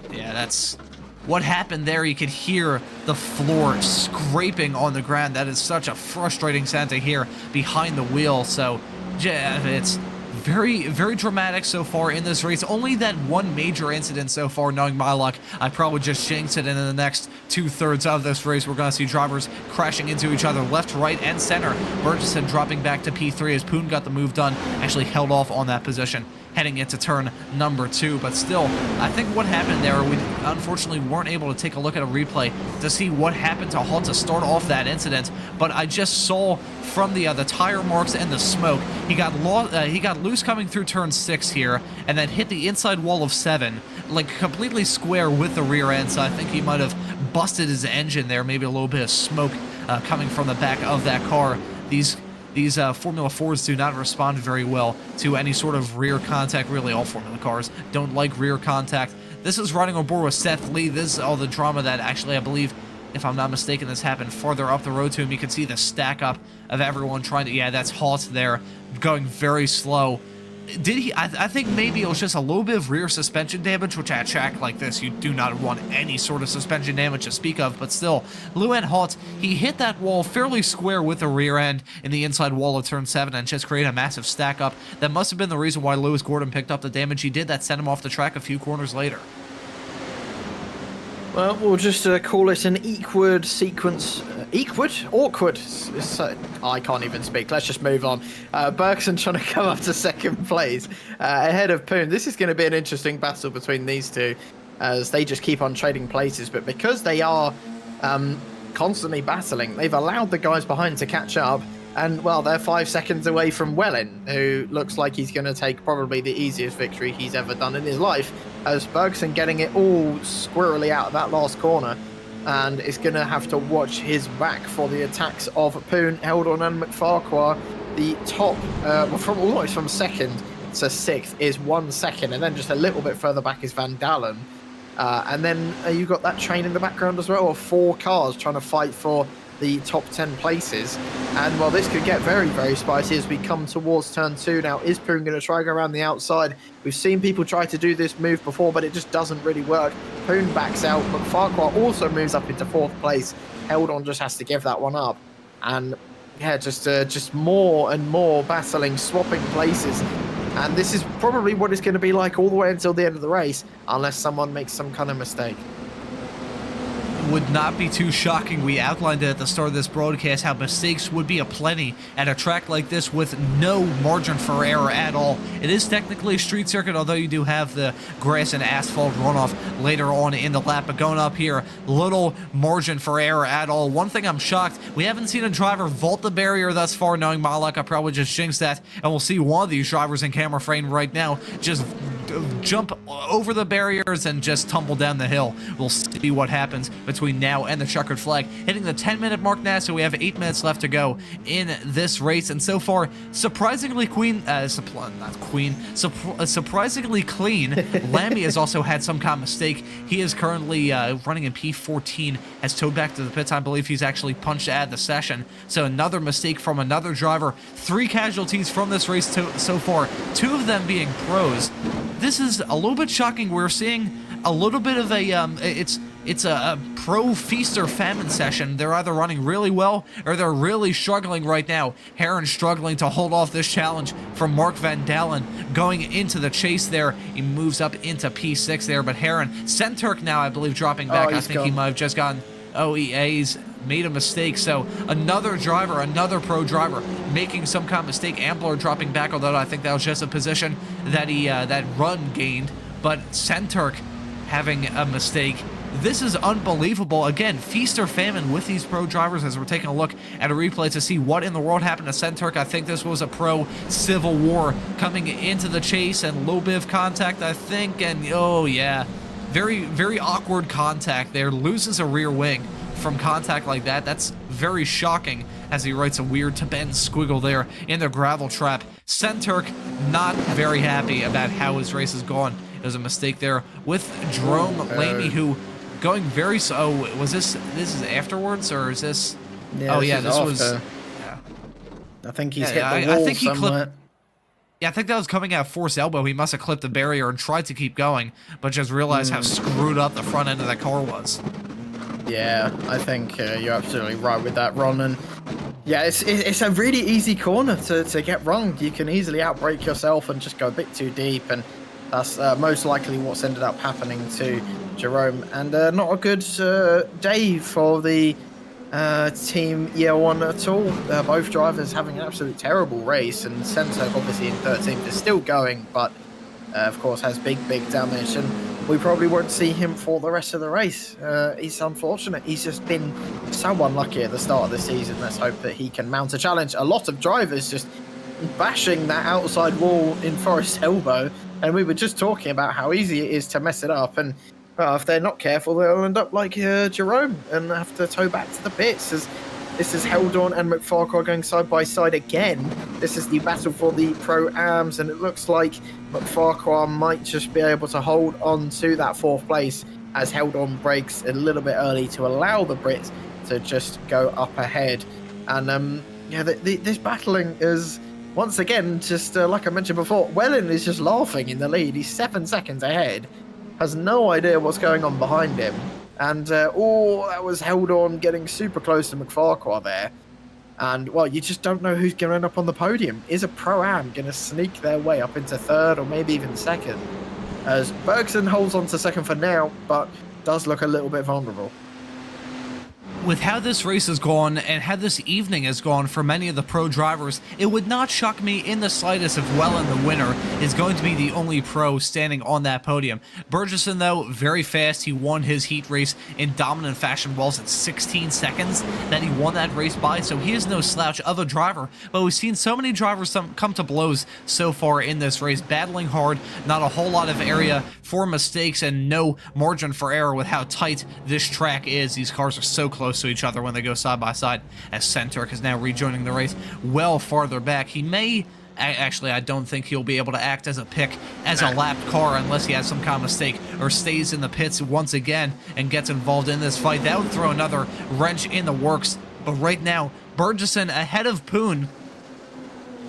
what happened there. You could hear the floor scraping on the ground. That is such a frustrating sound to hear behind the wheel. So yeah, it's very, very dramatic so far in this race. Only that one major incident so far, knowing my luck. I probably just jinxed it, and in the next 2/3 of this race, we're going to see drivers crashing into each other left, right, and center. Burgess dropping back to P3 as Poon got the move done, actually held off on that position heading into turn number 2. But still, I think what happened there, we unfortunately weren't able to take a look at a replay to see what happened to Halt to start off that incident. But I just saw from the tire marks and the smoke, he got loose coming through turn 6 here, and then hit the inside wall of 7, like completely square with the rear end. So I think he might have busted his engine there. Maybe a little bit of smoke coming from the back of that car. These these Formula 4s do not respond very well to any sort of rear contact. Really, all Formula cars don't like rear contact. This is running on board with Seth Lee. This is all the drama that actually, I believe, if I'm not mistaken, this happened farther up the road to him. You can see the stack up of everyone trying to, yeah, that's Halt there, going very slow. Did he, I think maybe it was just a little bit of rear suspension damage, which at a track like this, you do not want any sort of suspension damage to speak of, but still, Luan Halt, he hit that wall fairly square with the rear end in the inside wall of turn 7 and just created a massive stack up. That must have been the reason why Lewis Gordon picked up the damage he did that sent him off the track a few corners later. Well, we'll just call it an awkward sequence. Awkward? I can't even speak. Let's just move on. Bergson trying to come up to second place ahead of Poon. This is going to be an interesting battle between these two as they just keep on trading places. But because they are constantly battling, they've allowed the guys behind to catch up. And, well, they're 5 seconds away from Wellen, who looks like he's going to take probably the easiest victory he's ever done in his life, as Bergson getting it all squirrely out of that last corner, and is going to have to watch his back for the attacks of Poon, Eldon and McFarquhar. The top, from almost from second to 6th is 1 second, and then just a little bit further back is Van Dalen. And then you've got that train in the background as well, of 4 cars trying to fight for the top 10 places. And well, this could get very, very spicy as we come towards turn 2 now. Is Poon going to try to go around the outside? We've seen people try to do this move before, but it just doesn't really work. Poon backs out, but Farquhar also moves up into 4th place. Eldon just has to give that one up. And yeah, just more and more battling, swapping places. And this is probably what it's going to be like all the way until the end of the race, unless someone makes some kind of mistake. Would not be too shocking. We outlined it at the start of this broadcast how mistakes would be aplenty at a track like this with no margin for error at all. It is technically a street circuit, although you do have the grass and asphalt runoff later on in the lap, but going up here, little margin for error at all. One thing I'm shocked, we haven't seen a driver vault the barrier thus far, knowing Malak, I probably just jinxed that, and we'll see one of these drivers in camera frame right now just jump over the barriers and just tumble down the hill. We'll see what happens between now and the checkered flag. Hitting the 10-minute mark now, so we have 8 minutes left to go in this race. And so far, surprisingly surprisingly clean. Lammy has also had some kind of mistake. He is currently running in P14, has towed back to the pits. I believe he's actually punched out of the session. So another mistake from another driver. 3 casualties from this race so far, 2 of them being pros. This is a little bit shocking. We're seeing a little bit of a it's a pro feast or famine session. They're either running really well or they're really struggling right now. Heron struggling to hold off this challenge from Mark Van Dalen going into the chase there. He moves up into P6 there, but Heron, Centurk now I believe dropping back. I think he might have just gotten OEA's made a mistake. So another driver, another pro driver making some kind of mistake. Ambler dropping back, although I think that was just a position that he that run gained. But Centurk having a mistake. This is unbelievable. Again, feast or famine with these pro drivers as we're taking a look at a replay to see what in the world happened to Centurk. I think this was a pro civil war coming into the chase and a little bit of contact, I think. And oh yeah, very, very awkward contact there. Loses a rear wing from contact like that. That's very shocking as he writes a weird to bend squiggle there in the gravel trap. Centurk not very happy about how his race has gone. There's a mistake there with Jerome Lamy, who going very was this is afterwards or is this? Yeah, this was. Yeah. I think he's hit the wall. I think he clipped. Yeah, I think that was coming out force elbow. He must have clipped the barrier and tried to keep going, but just realized how screwed up the front end of that car was. Yeah, I think you're absolutely right with that, Ron. And yeah, it's a really easy corner to get wrong. You can easily outbrake yourself and just go a bit too deep, and that's most likely what's ended up happening to Jerome. And not a good day for the team year 1 at all. Both drivers having an absolute terrible race, and Sento obviously in 13th is still going, but of course has big damage, and we probably won't see him for the rest of the race. He's unfortunate. He's just been so unlucky at the start of the season. Let's hope that he can mount a challenge. A lot of drivers just bashing that outside wall in Forest Elbow, and we were just talking about how easy it is to mess it up, and if they're not careful, they'll end up like Jerome and have to tow back to the pits, as This is Heldon and McFarquhar going side by side again. This is the battle for the Pro-Ams, and it looks like McFarquhar might just be able to hold on to that 4th place as Heldon breaks a little bit early to allow the Brits to just go up ahead. And yeah, this battling is once again just like I mentioned before. Wellen is just laughing in the lead. He's 7 seconds ahead, has no idea what's going on behind him. And that was Heldon getting super close to McFarquhar there. And well, you just don't know who's going to end up on the podium. Is a Pro-Am going to sneak their way up into 3rd or maybe even 2nd? As Bergson holds on to 2nd for now, but does look a little bit vulnerable. With how this race has gone and how this evening has gone for many of the pro drivers, it would not shock me in the slightest if Wellen, the winner, is going to be the only pro standing on that podium. Burgesson, though, very fast. He won his heat race in dominant fashion. Wells at 16 seconds that he won that race by, so he is no slouch of a driver. But we've seen so many drivers come to blows so far in this race, battling hard, not a whole lot of area for mistakes, and no margin for error with how tight this track is. These cars are so close to each other when they go side by side, as Centurk is now rejoining the race well farther back. He may actually, I don't think he'll be able to act as a pick as a lapped car unless he has some kind of mistake or stays in the pits once again and gets involved in this fight. That would throw another wrench in the works. But right now, Burgesson ahead of Poon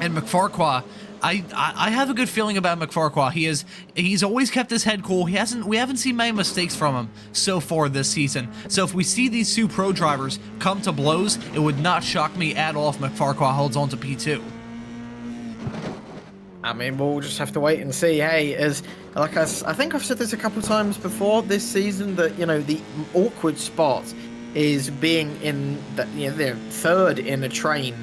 and McFarquhar. I have a good feeling about McFarquhar. He's always kept his head cool. We haven't seen many mistakes from him so far this season. So if we see these 2 pro drivers come to blows, it would not shock me at all if McFarquhar holds on to P2. I mean, we'll just have to wait and see. Hey, as like I think I've said this a couple of times before this season, that the awkward spot is being in the 3rd in a train.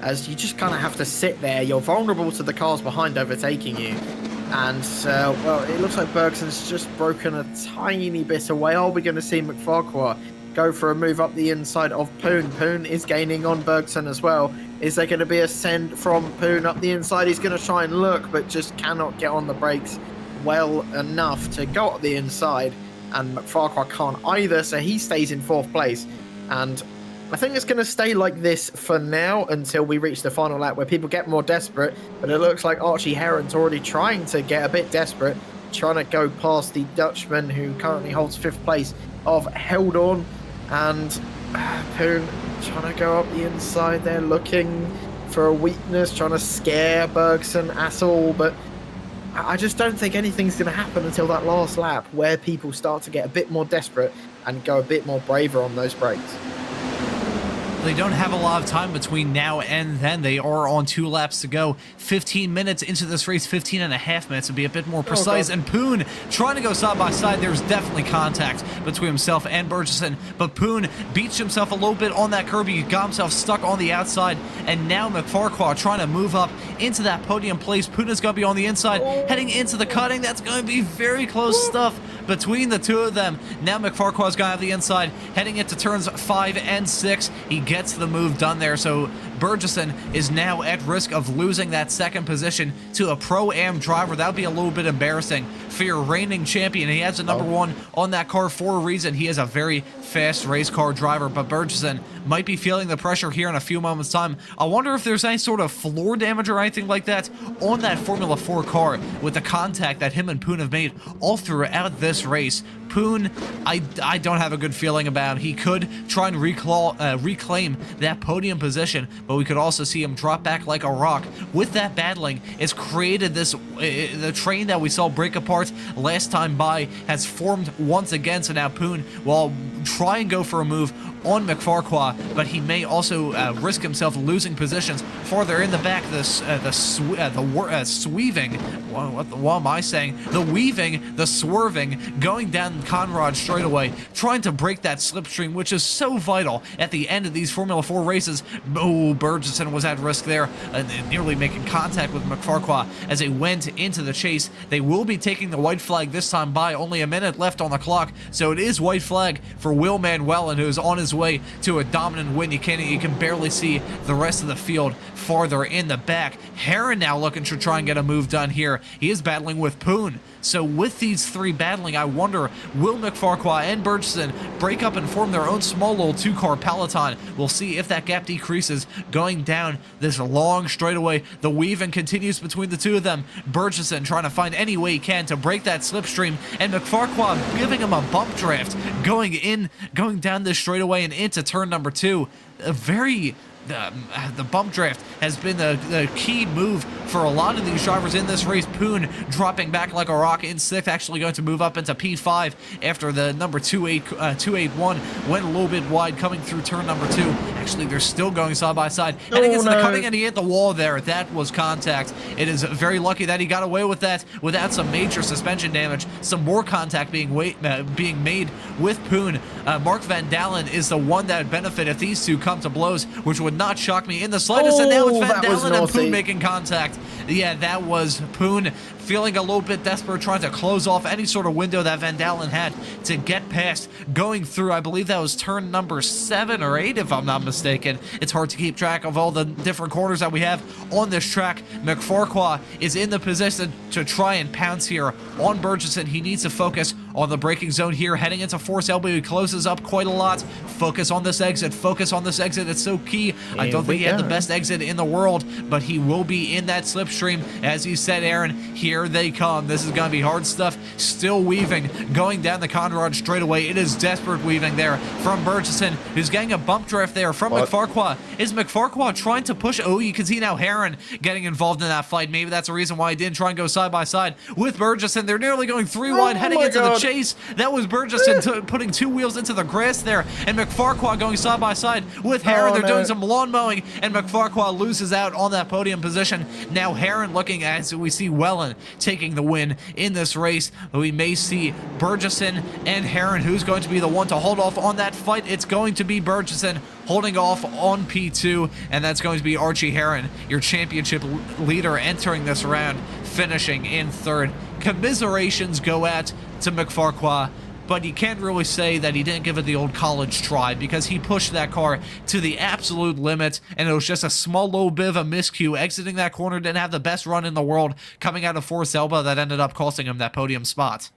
As you just kind of have to sit there. You're vulnerable to the cars behind overtaking you. And, well, it looks like Bergson's just broken a tiny bit away. Are we going to see McFarquhar go for a move up the inside of Poon? Poon is gaining on Bergson as well. Is there going to be a send from Poon up the inside? He's going to try and look, but just cannot get on the brakes well enough to go up the inside. And McFarquhar can't either, so he stays in 4th place. And I think it's going to stay like this for now until we reach the final lap where people get more desperate. But it looks like Archie Heron's already trying to get a bit desperate, trying to go past the Dutchman who currently holds 5th place of Heldon. And Poon trying to go up the inside there, looking for a weakness, trying to scare Bergson at all. But I just don't think anything's going to happen until that last lap where people start to get a bit more desperate and go a bit more braver on those brakes. They don't have a lot of time between now and then. They are on 2 laps to go. 15 minutes into this race, 15 and a half minutes to be a bit more precise. And Poon trying to go side by side. There's definitely contact between himself and Burgesson, but Poon beats himself a little bit on that curb. He got himself stuck on the outside, and now McFarquhar trying to move up into that podium place. Poon is going to be on the inside, heading into the cutting. That's going to be very close stuff between the 2 of them. Now McFarquhar's going to have the inside, heading into turns 5 and 6. He gets the move done there, so Burgesson is now at risk of losing that 2nd position to a Pro-Am driver. That would be a little bit embarrassing for your reigning champion. He has a number 1 on that car for a reason. He is a very fast race car driver, but Burgesson might be feeling the pressure here in a few moments' time. I wonder if there's any sort of floor damage or anything like that on that Formula 4 car with the contact that him and Poon have made all throughout this race. Poon, I don't have a good feeling about him. He could try and reclaim that podium position, but we could also see him drop back like a rock. With that battling, it's created this, the train that we saw break apart last time by has formed once again, so now Poon will try and go for a move on McFarquhar, but he may also risk himself losing positions farther in the back. Sweeving, what am I saying? The weaving, the swerving, going down Conrad straightaway, trying to break that slipstream, which is so vital at the end of these Formula 4 races. Oh, Burgesson was at risk there, nearly making contact with McFarquhar as they went into the chase. They will be taking the white flag this time by, only a minute left on the clock, so it is white flag for Will Manuel, who is on his way to a dominant win. You can barely see the rest of the field farther in the back. Heron now looking to try and get a move done here. He is battling with Poon. So with these three battling, I wonder, will McFarquhar and Burgesson break up and form their own small little two-car peloton? We'll see if that gap decreases going down this long straightaway. The weaving continues between the two of them. Burgesson trying to find any way he can to break that slipstream, and McFarquhar giving him a bump draft going down this straightaway and into turn number 2. A very the bump draft has been the key move for a lot of these drivers in this race. Poon dropping back like a rock in 6th, actually going to move up into P5 after the number 281 went a little bit wide coming through turn number 2. Actually, they're still going side by side. Heading into the cutting, and he hit the wall there. That was contact. It is very lucky that he got away with that without some major suspension damage. Some more contact being made with Poon. Mark Van Dalen is the one that would benefit if these two come to blows, which would not shock me in the slightest. And now it's Van Dalen and Poon making contact. Yeah, that was Poon feeling a little bit desperate, trying to close off any sort of window that Van Dalen had to get past, going through, I believe that was turn number 7 or 8, if I'm not mistaken. It's hard to keep track of all the different corners that we have on this track. McFarquhar is in the position to try and pounce here on Burgesson. He needs to focus on the braking zone here, heading into force elbow. He closes up quite a lot. Focus on this exit. Focus on this exit. It's so key. I don't think he had the best exit in the world, but he will be in that slipstream. As you said, Aaron, here they come. This is going to be hard stuff. Still weaving, going down the Conrad straightaway. It is desperate weaving there from Burgesson, who's getting a bump draft there from McFarquhar. Is McFarquhar trying to push? Oh, you can see now Heron getting involved in that fight. Maybe that's the reason why he didn't try and go side by side with Burgesson. They're nearly going 3 wide, heading into the chase. That was Burgesson putting 2 wheels into the grass there, and McFarquhar going side by side with Heron. They're doing some lawn mowing, and McFarquhar loses out on that podium position. Now Heron looking as we see Wellen taking the win in this race. We may see Burgesson and Heron. Who's going to be the one to hold off on that fight? It's going to be Burgesson holding off on P2, and that's going to be Archie Heron, your championship leader, entering this round, finishing in 3rd. Commiserations go out to McFarquhar, but you can't really say that he didn't give it the old college try, because he pushed that car to the absolute limit, and it was just a small little bit of a miscue. Exiting that corner, didn't have the best run in the world, coming out of force elbow, that ended up costing him that podium spot.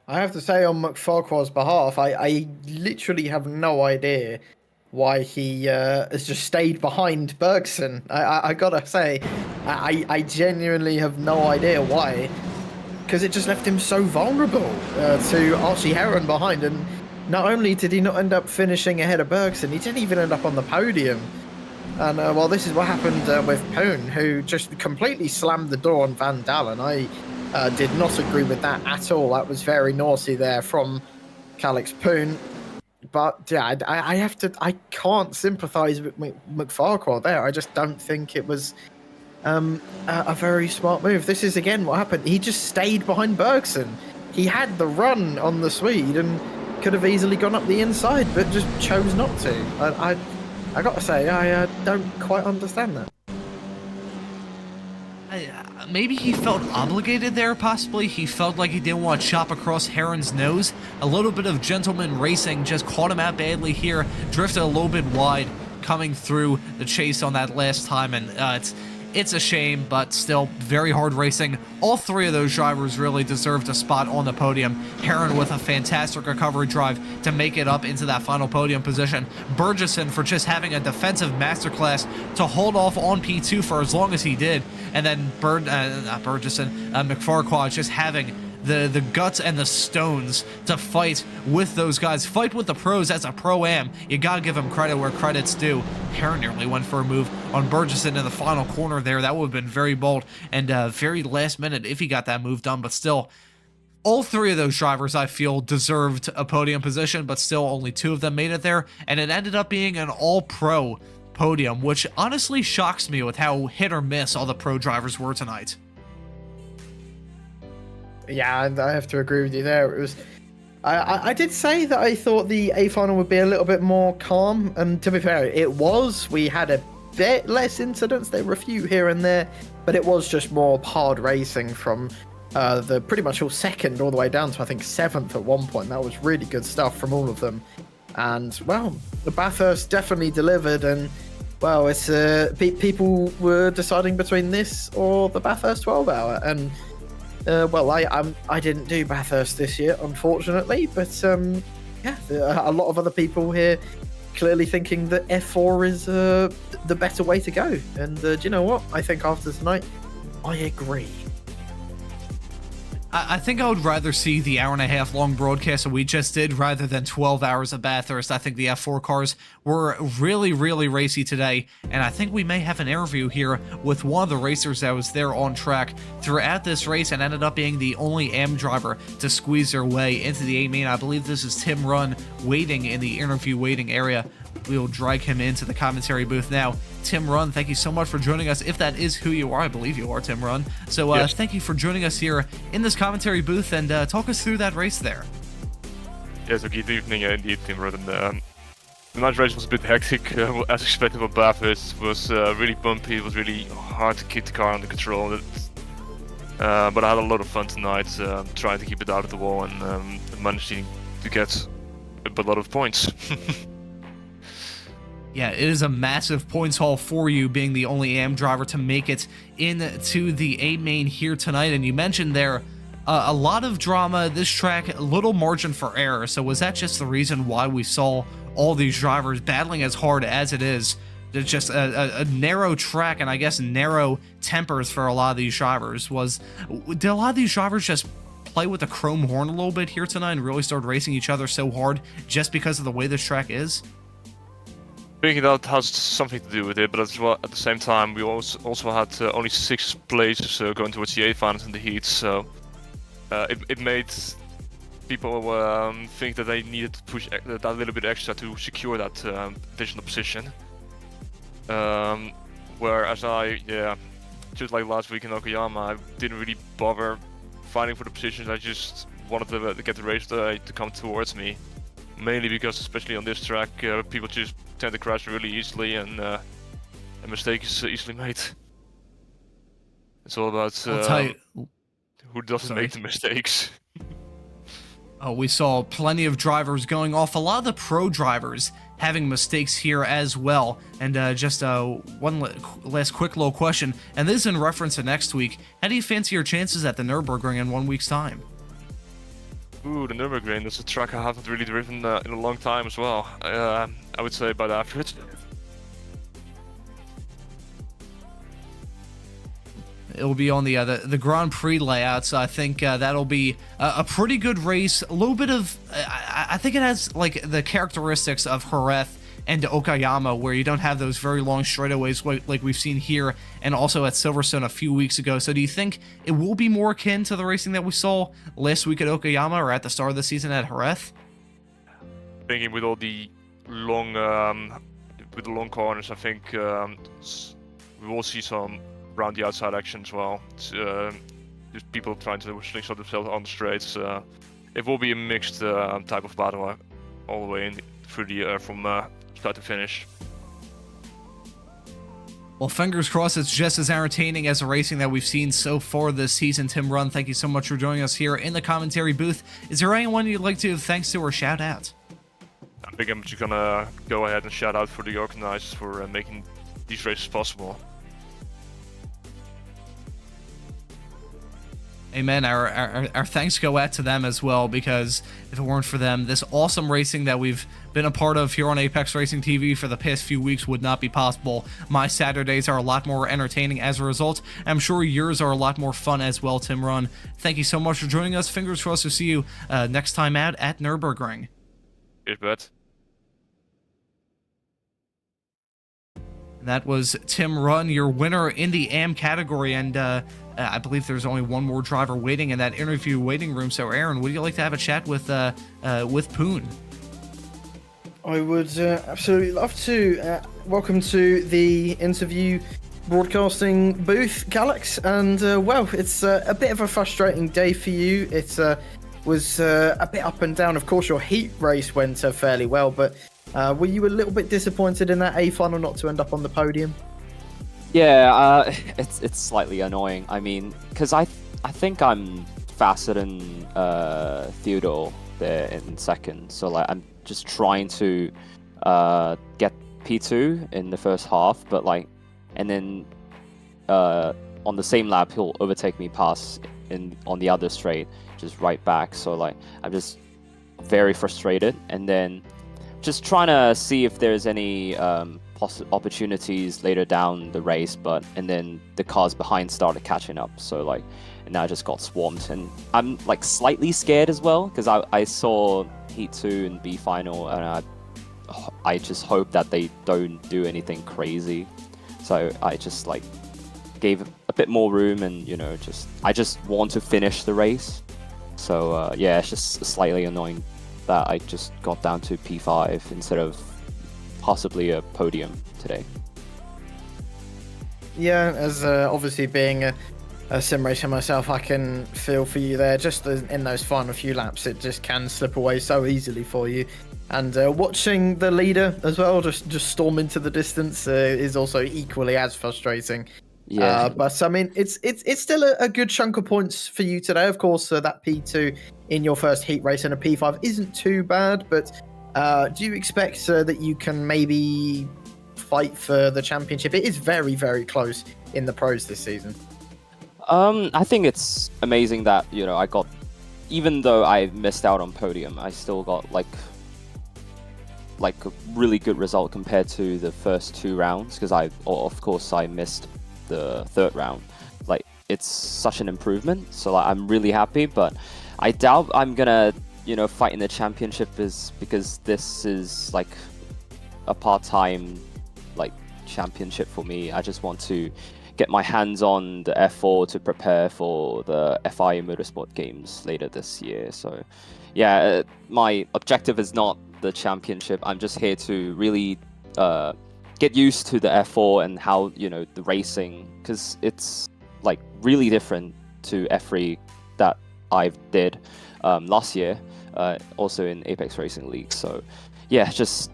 I have to say, on McFarquhar's behalf, I literally have no idea why he has just stayed behind Bergson. I gotta say, I genuinely have no idea why, because it just left him so vulnerable to Archie Heron behind. And not only did he not end up finishing ahead of Bergson, he didn't even end up on the podium. And well, this is what happened with Poon, who just completely slammed the door on Van Dalen. I did not agree with that at all. That was very naughty there from Calix Poon. But yeah, I can't sympathise with McFarquhar there. I just don't think it was a very smart move. This is again what happened. He just stayed behind Bergson. He had the run on the Swede and could have easily gone up the inside, but just chose not to. I gotta say, I don't quite understand that. Maybe he felt obligated there, possibly. He felt like he didn't want to chop across Heron's nose. A little bit of gentleman racing just caught him out badly here. Drifted a little bit wide coming through the chase on that last time, and it's a shame, but still very hard racing. All 3 of those drivers really deserved a spot on the podium. Heron with a fantastic recovery drive to make it up into that final podium position. Burgesson for just having a defensive masterclass to hold off on P2 for as long as he did. And then McFarquhar just having the guts and the stones to fight with those guys. Fight with the pros as a pro-am. You gotta give him credit where credit's due. Heron nearly went for a move on Burgesson in the final corner there. That would have been very bold and very last minute if he got that move done, but still, all 3 of those drivers, I feel, deserved a podium position, but still only 2 of them made it there, and it ended up being an all-pro podium, which honestly shocks me with how hit or miss all the pro drivers were tonight. Yeah, I have to agree with you there. It was, I did say that I thought the A final would be a little bit more calm, and to be fair, it was. We had a bit less incidents. There were a few here and there, but it was just more hard racing from the pretty much all 2nd all the way down to I think 7th at one point. That was really good stuff from all of them. And well, the Bathurst definitely delivered, and well, it's people were deciding between this or the Bathurst 12 hour, and Well, I didn't do Bathurst this year, unfortunately, but yeah, there are a lot of other people here clearly thinking that F4 is the better way to go. And do you know what? I think after tonight, I agree. I think I would rather see the hour-and-a-half long broadcast that we just did rather than 12 hours of Bathurst. I think the F4 cars were really, really racy today, and I think we may have an interview here with one of the racers that was there on track throughout this race and ended up being the only AM driver to squeeze their way into the A main. I believe this is Tim Runn waiting in the interview waiting area. We will drag him into the commentary booth now. Tim Runn, thank you so much for joining us. If that is who you are, I believe you are, Tim Runn. So yes. Thank you for joining us here in this commentary booth and talk us through that race there. Yes, so good evening indeed, Tim Runn. The night race was a bit hectic, as expected for Bathurst. It was really bumpy, it was really hard to keep the car under control. But I had a lot of fun tonight, trying to keep it out of the wall and managing to get a lot of points. Yeah, it is a massive points haul for you, being the only AM driver to make it into the A main here tonight. And you mentioned there a lot of drama, this track, little margin for error. So was that just the reason why we saw all these drivers battling as hard as it is? It's just a narrow track and I guess narrow tempers for a lot of these drivers. Did a lot of these drivers just play with the chrome horn a little bit here tonight and really start racing each other so hard just because of the way this track is? I think that has something to do with it, but as well, at the same time, we also had only 6 places going towards the A finals in the heat, so it made people think that they needed to push that little bit extra to secure that additional position. Whereas just like last week in Okayama, I didn't really bother fighting for the positions. I just wanted to get the race to come towards me, mainly because, especially on this track, people just tend to crash really easily, and a mistake is easily made. It's all about who doesn't make the mistakes. We saw plenty of drivers going off, a lot of the pro drivers having mistakes here as well. And just one last quick little question, and this is in reference to next week. How do you fancy your chances at the Nürburgring in 1 week's time? Ooh, the Nürburgring, that's a track I haven't really driven in a long time as well. I would say about after it. It'll be on the Grand Prix layout, so I think that'll be a pretty good race. A little bit of, I think it has like the characteristics of Jerez and Okayama, where you don't have those very long straightaways like we've seen here, and also at Silverstone a few weeks ago. So do you think it will be more akin to the racing that we saw last week at Okayama or at the start of the season at Jerez? Thinking with all the long corners, I think we will see some around the outside action as well. Just people trying to slingshot themselves on the straights. It will be a mixed type of battle all the way in through the from start to finish. Well, fingers crossed it's just as entertaining as the racing that we've seen so far this season. Tim Runn, thank you so much for joining us here in the commentary booth. Is there anyone you'd like to give thanks to or shout out? I think I'm just gonna go ahead and shout out for the organizers for making these races possible. Amen. Our thanks go out to them as well, because if it weren't for them, this awesome racing that we've been a part of here on Apex Racing TV for the past few weeks would not be possible. My Saturdays are a lot more entertaining as a result. I'm sure yours are a lot more fun as well, Tim Runn. Thank you so much for joining us. Fingers crossed to see you next time out at Nürburgring. Cheers, bud. That was Tim Runn, your winner in the AM category, and I believe there's only one more driver waiting in that interview waiting room. So, Aaron, would you like to have a chat with Poon? I would absolutely love to. Welcome to the interview broadcasting booth, Galax. And, well, it's a bit of a frustrating day for you. It was a bit up and down. Of course, your heat race went fairly well, but were you a little bbit disappointed in that A final not to end up on the podium? Yeah, it's slightly annoying. I mean, because I think I'm faster than Theodore there in second, so like I'm just trying to get P2 in the first half, but like, and then on the same lap he'll overtake me past on the other straight, just right back. So like I'm just very frustrated, and then just trying to see if there's any opportunities later down the race, and then the cars behind started catching up. So like, and I just got swarmed, and I'm like slightly scared as well because I saw Heat 2 and B final, and I just hope that they don't do anything crazy. So I just like gave a bit more room, and I just want to finish the race. So yeah, it's just slightly annoying that I just got down to P5 instead of possibly a podium today. Yeah, as obviously being a sim racer myself, I can feel for you there. Just in those final few laps, it just can slip away so easily for you. And watching the leader as well just storm into the distance is also equally as frustrating. Yeah. But I mean, it's still a good chunk of points for you today. Of course, that P2 in your first heat race and a P5 isn't too bad. But do you expect that you can maybe fight for the championship? It is very, very close in the pros this season. I think it's amazing that I got, even though I missed out on podium, I still got like a really good result compared to the first 2 rounds, because of course I missed the 3rd round. Like, it's such an improvement, so like, I'm really happy. But I doubt I'm gonna fight in the championship, because this is like a part-time like championship for me. I just want to get my hands on the F4 to prepare for the FIA Motorsport games later this year. So yeah, my objective is not the championship. I'm just here to really get used to the F4 and how the racing, because it's like really different to F3 that I did last year, also in Apex Racing League. So yeah, just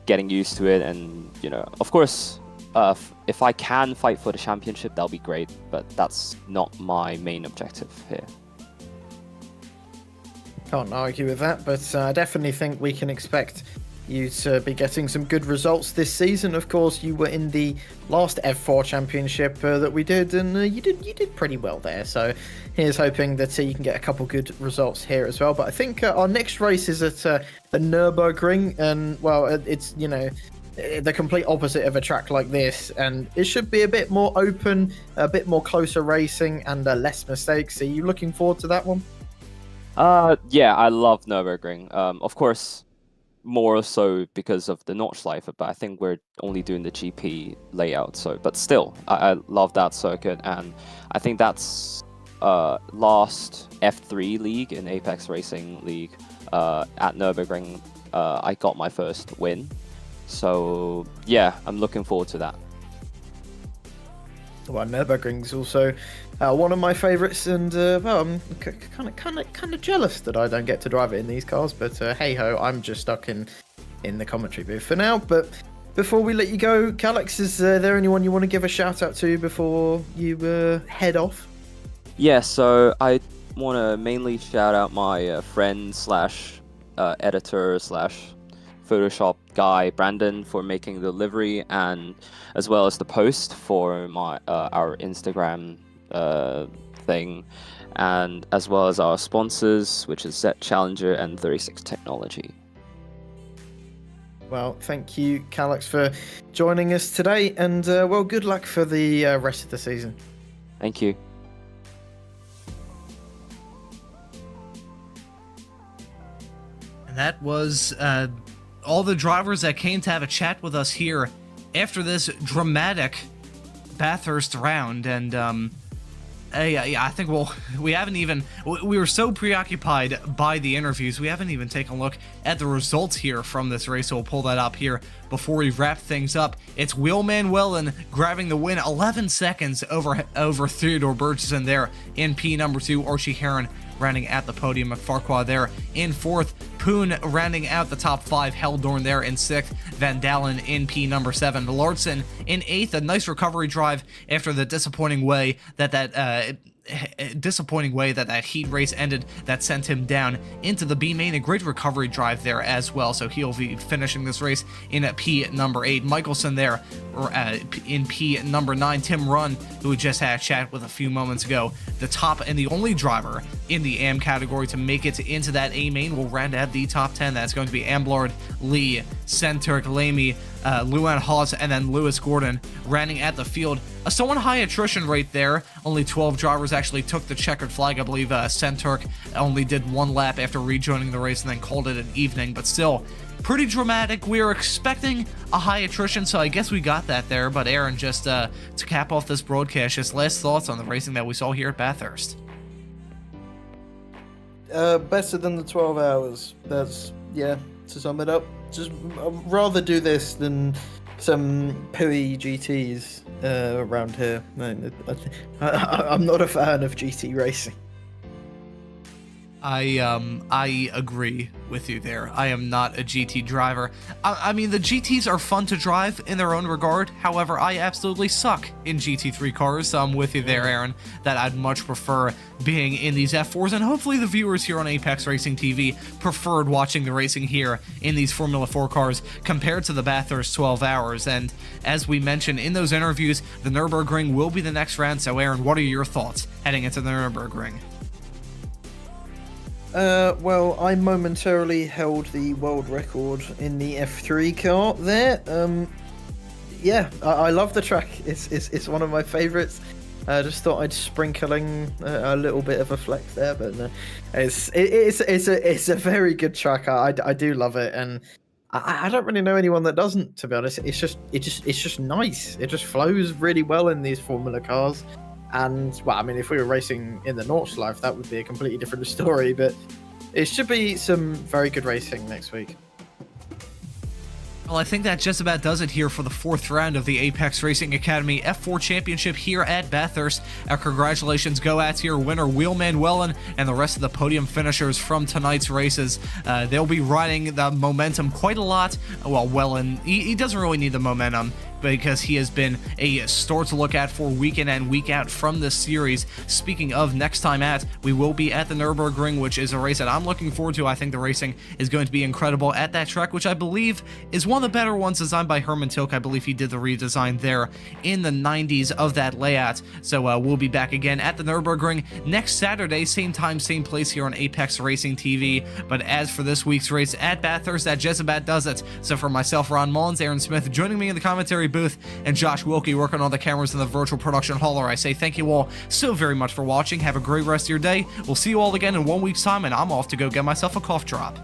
getting used to it, and of course if I can fight for the championship, that'll be great, but that's not my main objective here. Can't argue with that, but I definitely think we can expect you to be getting some good results this season. Of course, you were in the last F4 championship that we did, and you did pretty well there. So here's hoping that you can get a couple good results here as well. But I think our next race is at the Nürburgring, and well, it's the complete opposite of a track like this, and it should be a bit more open, a bit more closer racing, and less mistakes. Are you looking forward to that one? Yeah, I love Nürburgring. Of course, more so because of the Nordschleife, but I think we're only doing the GP layout. So, but still, I love that circuit, and I think that's last F3 league in Apex Racing League at Nürburgring. I got my first win. So yeah, I'm looking forward to that. Well, Nürburgring's also one of my favourites, and well, I'm kind of jealous that I don't get to drive it in these cars. But hey ho, I'm just stuck in the commentary booth for now. But before we let you go, Calix, is there anyone you want to give a shout out to before you head off? Yeah, so I want to mainly shout out my friend / editor / Photoshop guy Brandon for making the livery, and as well as the post for our Instagram thing, and as well as our sponsors, which is Zet Challenger and 36 Technology. Well, thank you, Calix, for joining us today, and well, good luck for the rest of the season. Thank you. And that was all the drivers that came to have a chat with us here after this dramatic Bathurst round. And I think we were so preoccupied by the interviews, we haven't even taken a look at the results here from this race, so we'll pull that up here before we wrap things up. It's Will Manuelin grabbing the win, 11 seconds over Theodore Burgess there in P number 2, Archie Heron rounding out the podium, McFarquhar there in 4th, Poon rounding out the top 5, Heldorn there in 6th, Van Dalen in P number 7, Larson in 8th, a nice recovery drive after the disappointing way that heat race ended, that sent him down into the B main. A great recovery drive there as well, so he'll be finishing this race in P number 8. Michelson there in P number 9, Tim Runn, who we just had a chat with a few moments ago. The top and the only driver in the AM category to make it into that A main will round out the top 10. That's going to be Amblard, Lee, Centurk, Lamy, Luan Haas, and then Lewis Gordon rounding at the field. A somewhat high attrition rate there. Only 12 drivers actually took the checkered flag. I believe Centurk only did one lap after rejoining the race and then called it an evening, but still pretty dramatic. We were expecting a high attrition, so I guess we got that there. But Aaron, just to cap off this broadcast, just last thoughts on the racing that we saw here at Bathurst. Better than the 12 hours. That's, yeah, to sum it up. Just I'd rather do this than some pooey GTs around here. I'm not a fan of GT racing. I agree with you there. I am not a GT driver. I mean, the GTs are fun to drive in their own regard. However, I absolutely suck in GT3 cars, so I'm with you there, Aaron, that I'd much prefer being in these F4s, and hopefully the viewers here on Apex Racing TV preferred watching the racing here in these Formula 4 cars compared to the Bathurst 12 hours. And as we mentioned in those interviews, the Nürburgring will be the next round, so Aaron, what are your thoughts heading into the Nürburgring? Well, I momentarily held the world record in the F3 car there. Yeah, I love the track. It's one of my favourites. I just thought I'd sprinkling a little bit of a flex there, but no, it's a very good track. I do love it, and I don't really know anyone that doesn't, to be honest. It's just nice. It just flows really well in these Formula cars. And, well, I mean, if we were racing in the Nordschleife, that would be a completely different story, but it should be some very good racing next week. Well, I think that just about does it here for the 4th round of the Apex Racing Academy F4 Championship here at Bathurst. Our congratulations go out to your winner, Wheelman Wellen, and the rest of the podium finishers from tonight's races. They'll be riding the momentum quite a lot. Well, Wellen, he doesn't really need the momentum, because he has been a store to look at for week in and week out from this series. Speaking of next time out, we will be at the Nürburgring, which is a race that I'm looking forward to. I think the racing is going to be incredible at that track, which I believe is one of the better ones designed by Herman Tilke. I believe he did the redesign there in the 90s of that layout. So we'll be back again at the Nürburgring next Saturday, same time, same place here on Apex Racing TV. But as for this week's race at Bathurst, that just about does it. So for myself, Ron Mullins, Aaron Smith joining me in the commentary booth, and Josh Wilkie working on the cameras in the virtual production hauler, I say thank you all so very much for watching. Have a great rest of your day. We'll see you all again in 1 week's time, and I'm off to go get myself a cough drop.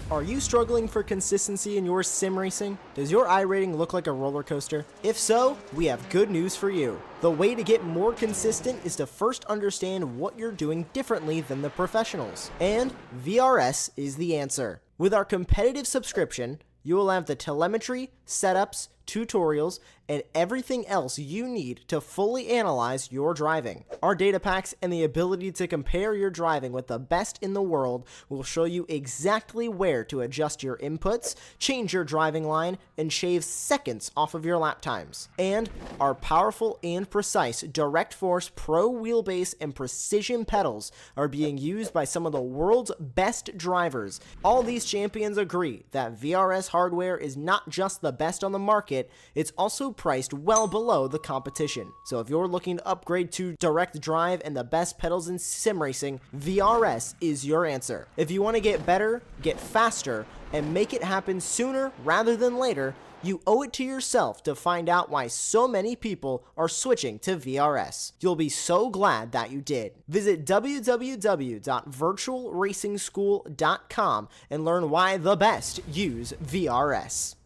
Are you struggling for consistency in your sim racing? Does your iRating look like a roller coaster? If so, we have good news for you. The way to get more consistent is to first understand what you're doing differently than the professionals. And VRS is the answer. With our competitive subscription, you will have the telemetry, setups, tutorials, and everything else you need to fully analyze your driving. Our data packs and the ability to compare your driving with the best in the world will show you exactly where to adjust your inputs, change your driving line, and shave seconds off of your lap times. And our powerful and precise Direct Force Pro wheelbase and precision pedals are being used by some of the world's best drivers. All these champions agree that VRS hardware is not just the best on the market, it's also priced well below the competition. So if you're looking to upgrade to direct drive and the best pedals in sim racing, VRS is your answer. If you want to get better, get faster, and make it happen sooner rather than later, you owe it to yourself to find out why so many people are switching to VRS. You'll be so glad that you did. Visit www.virtualracingschool.com and learn why the best use VRS.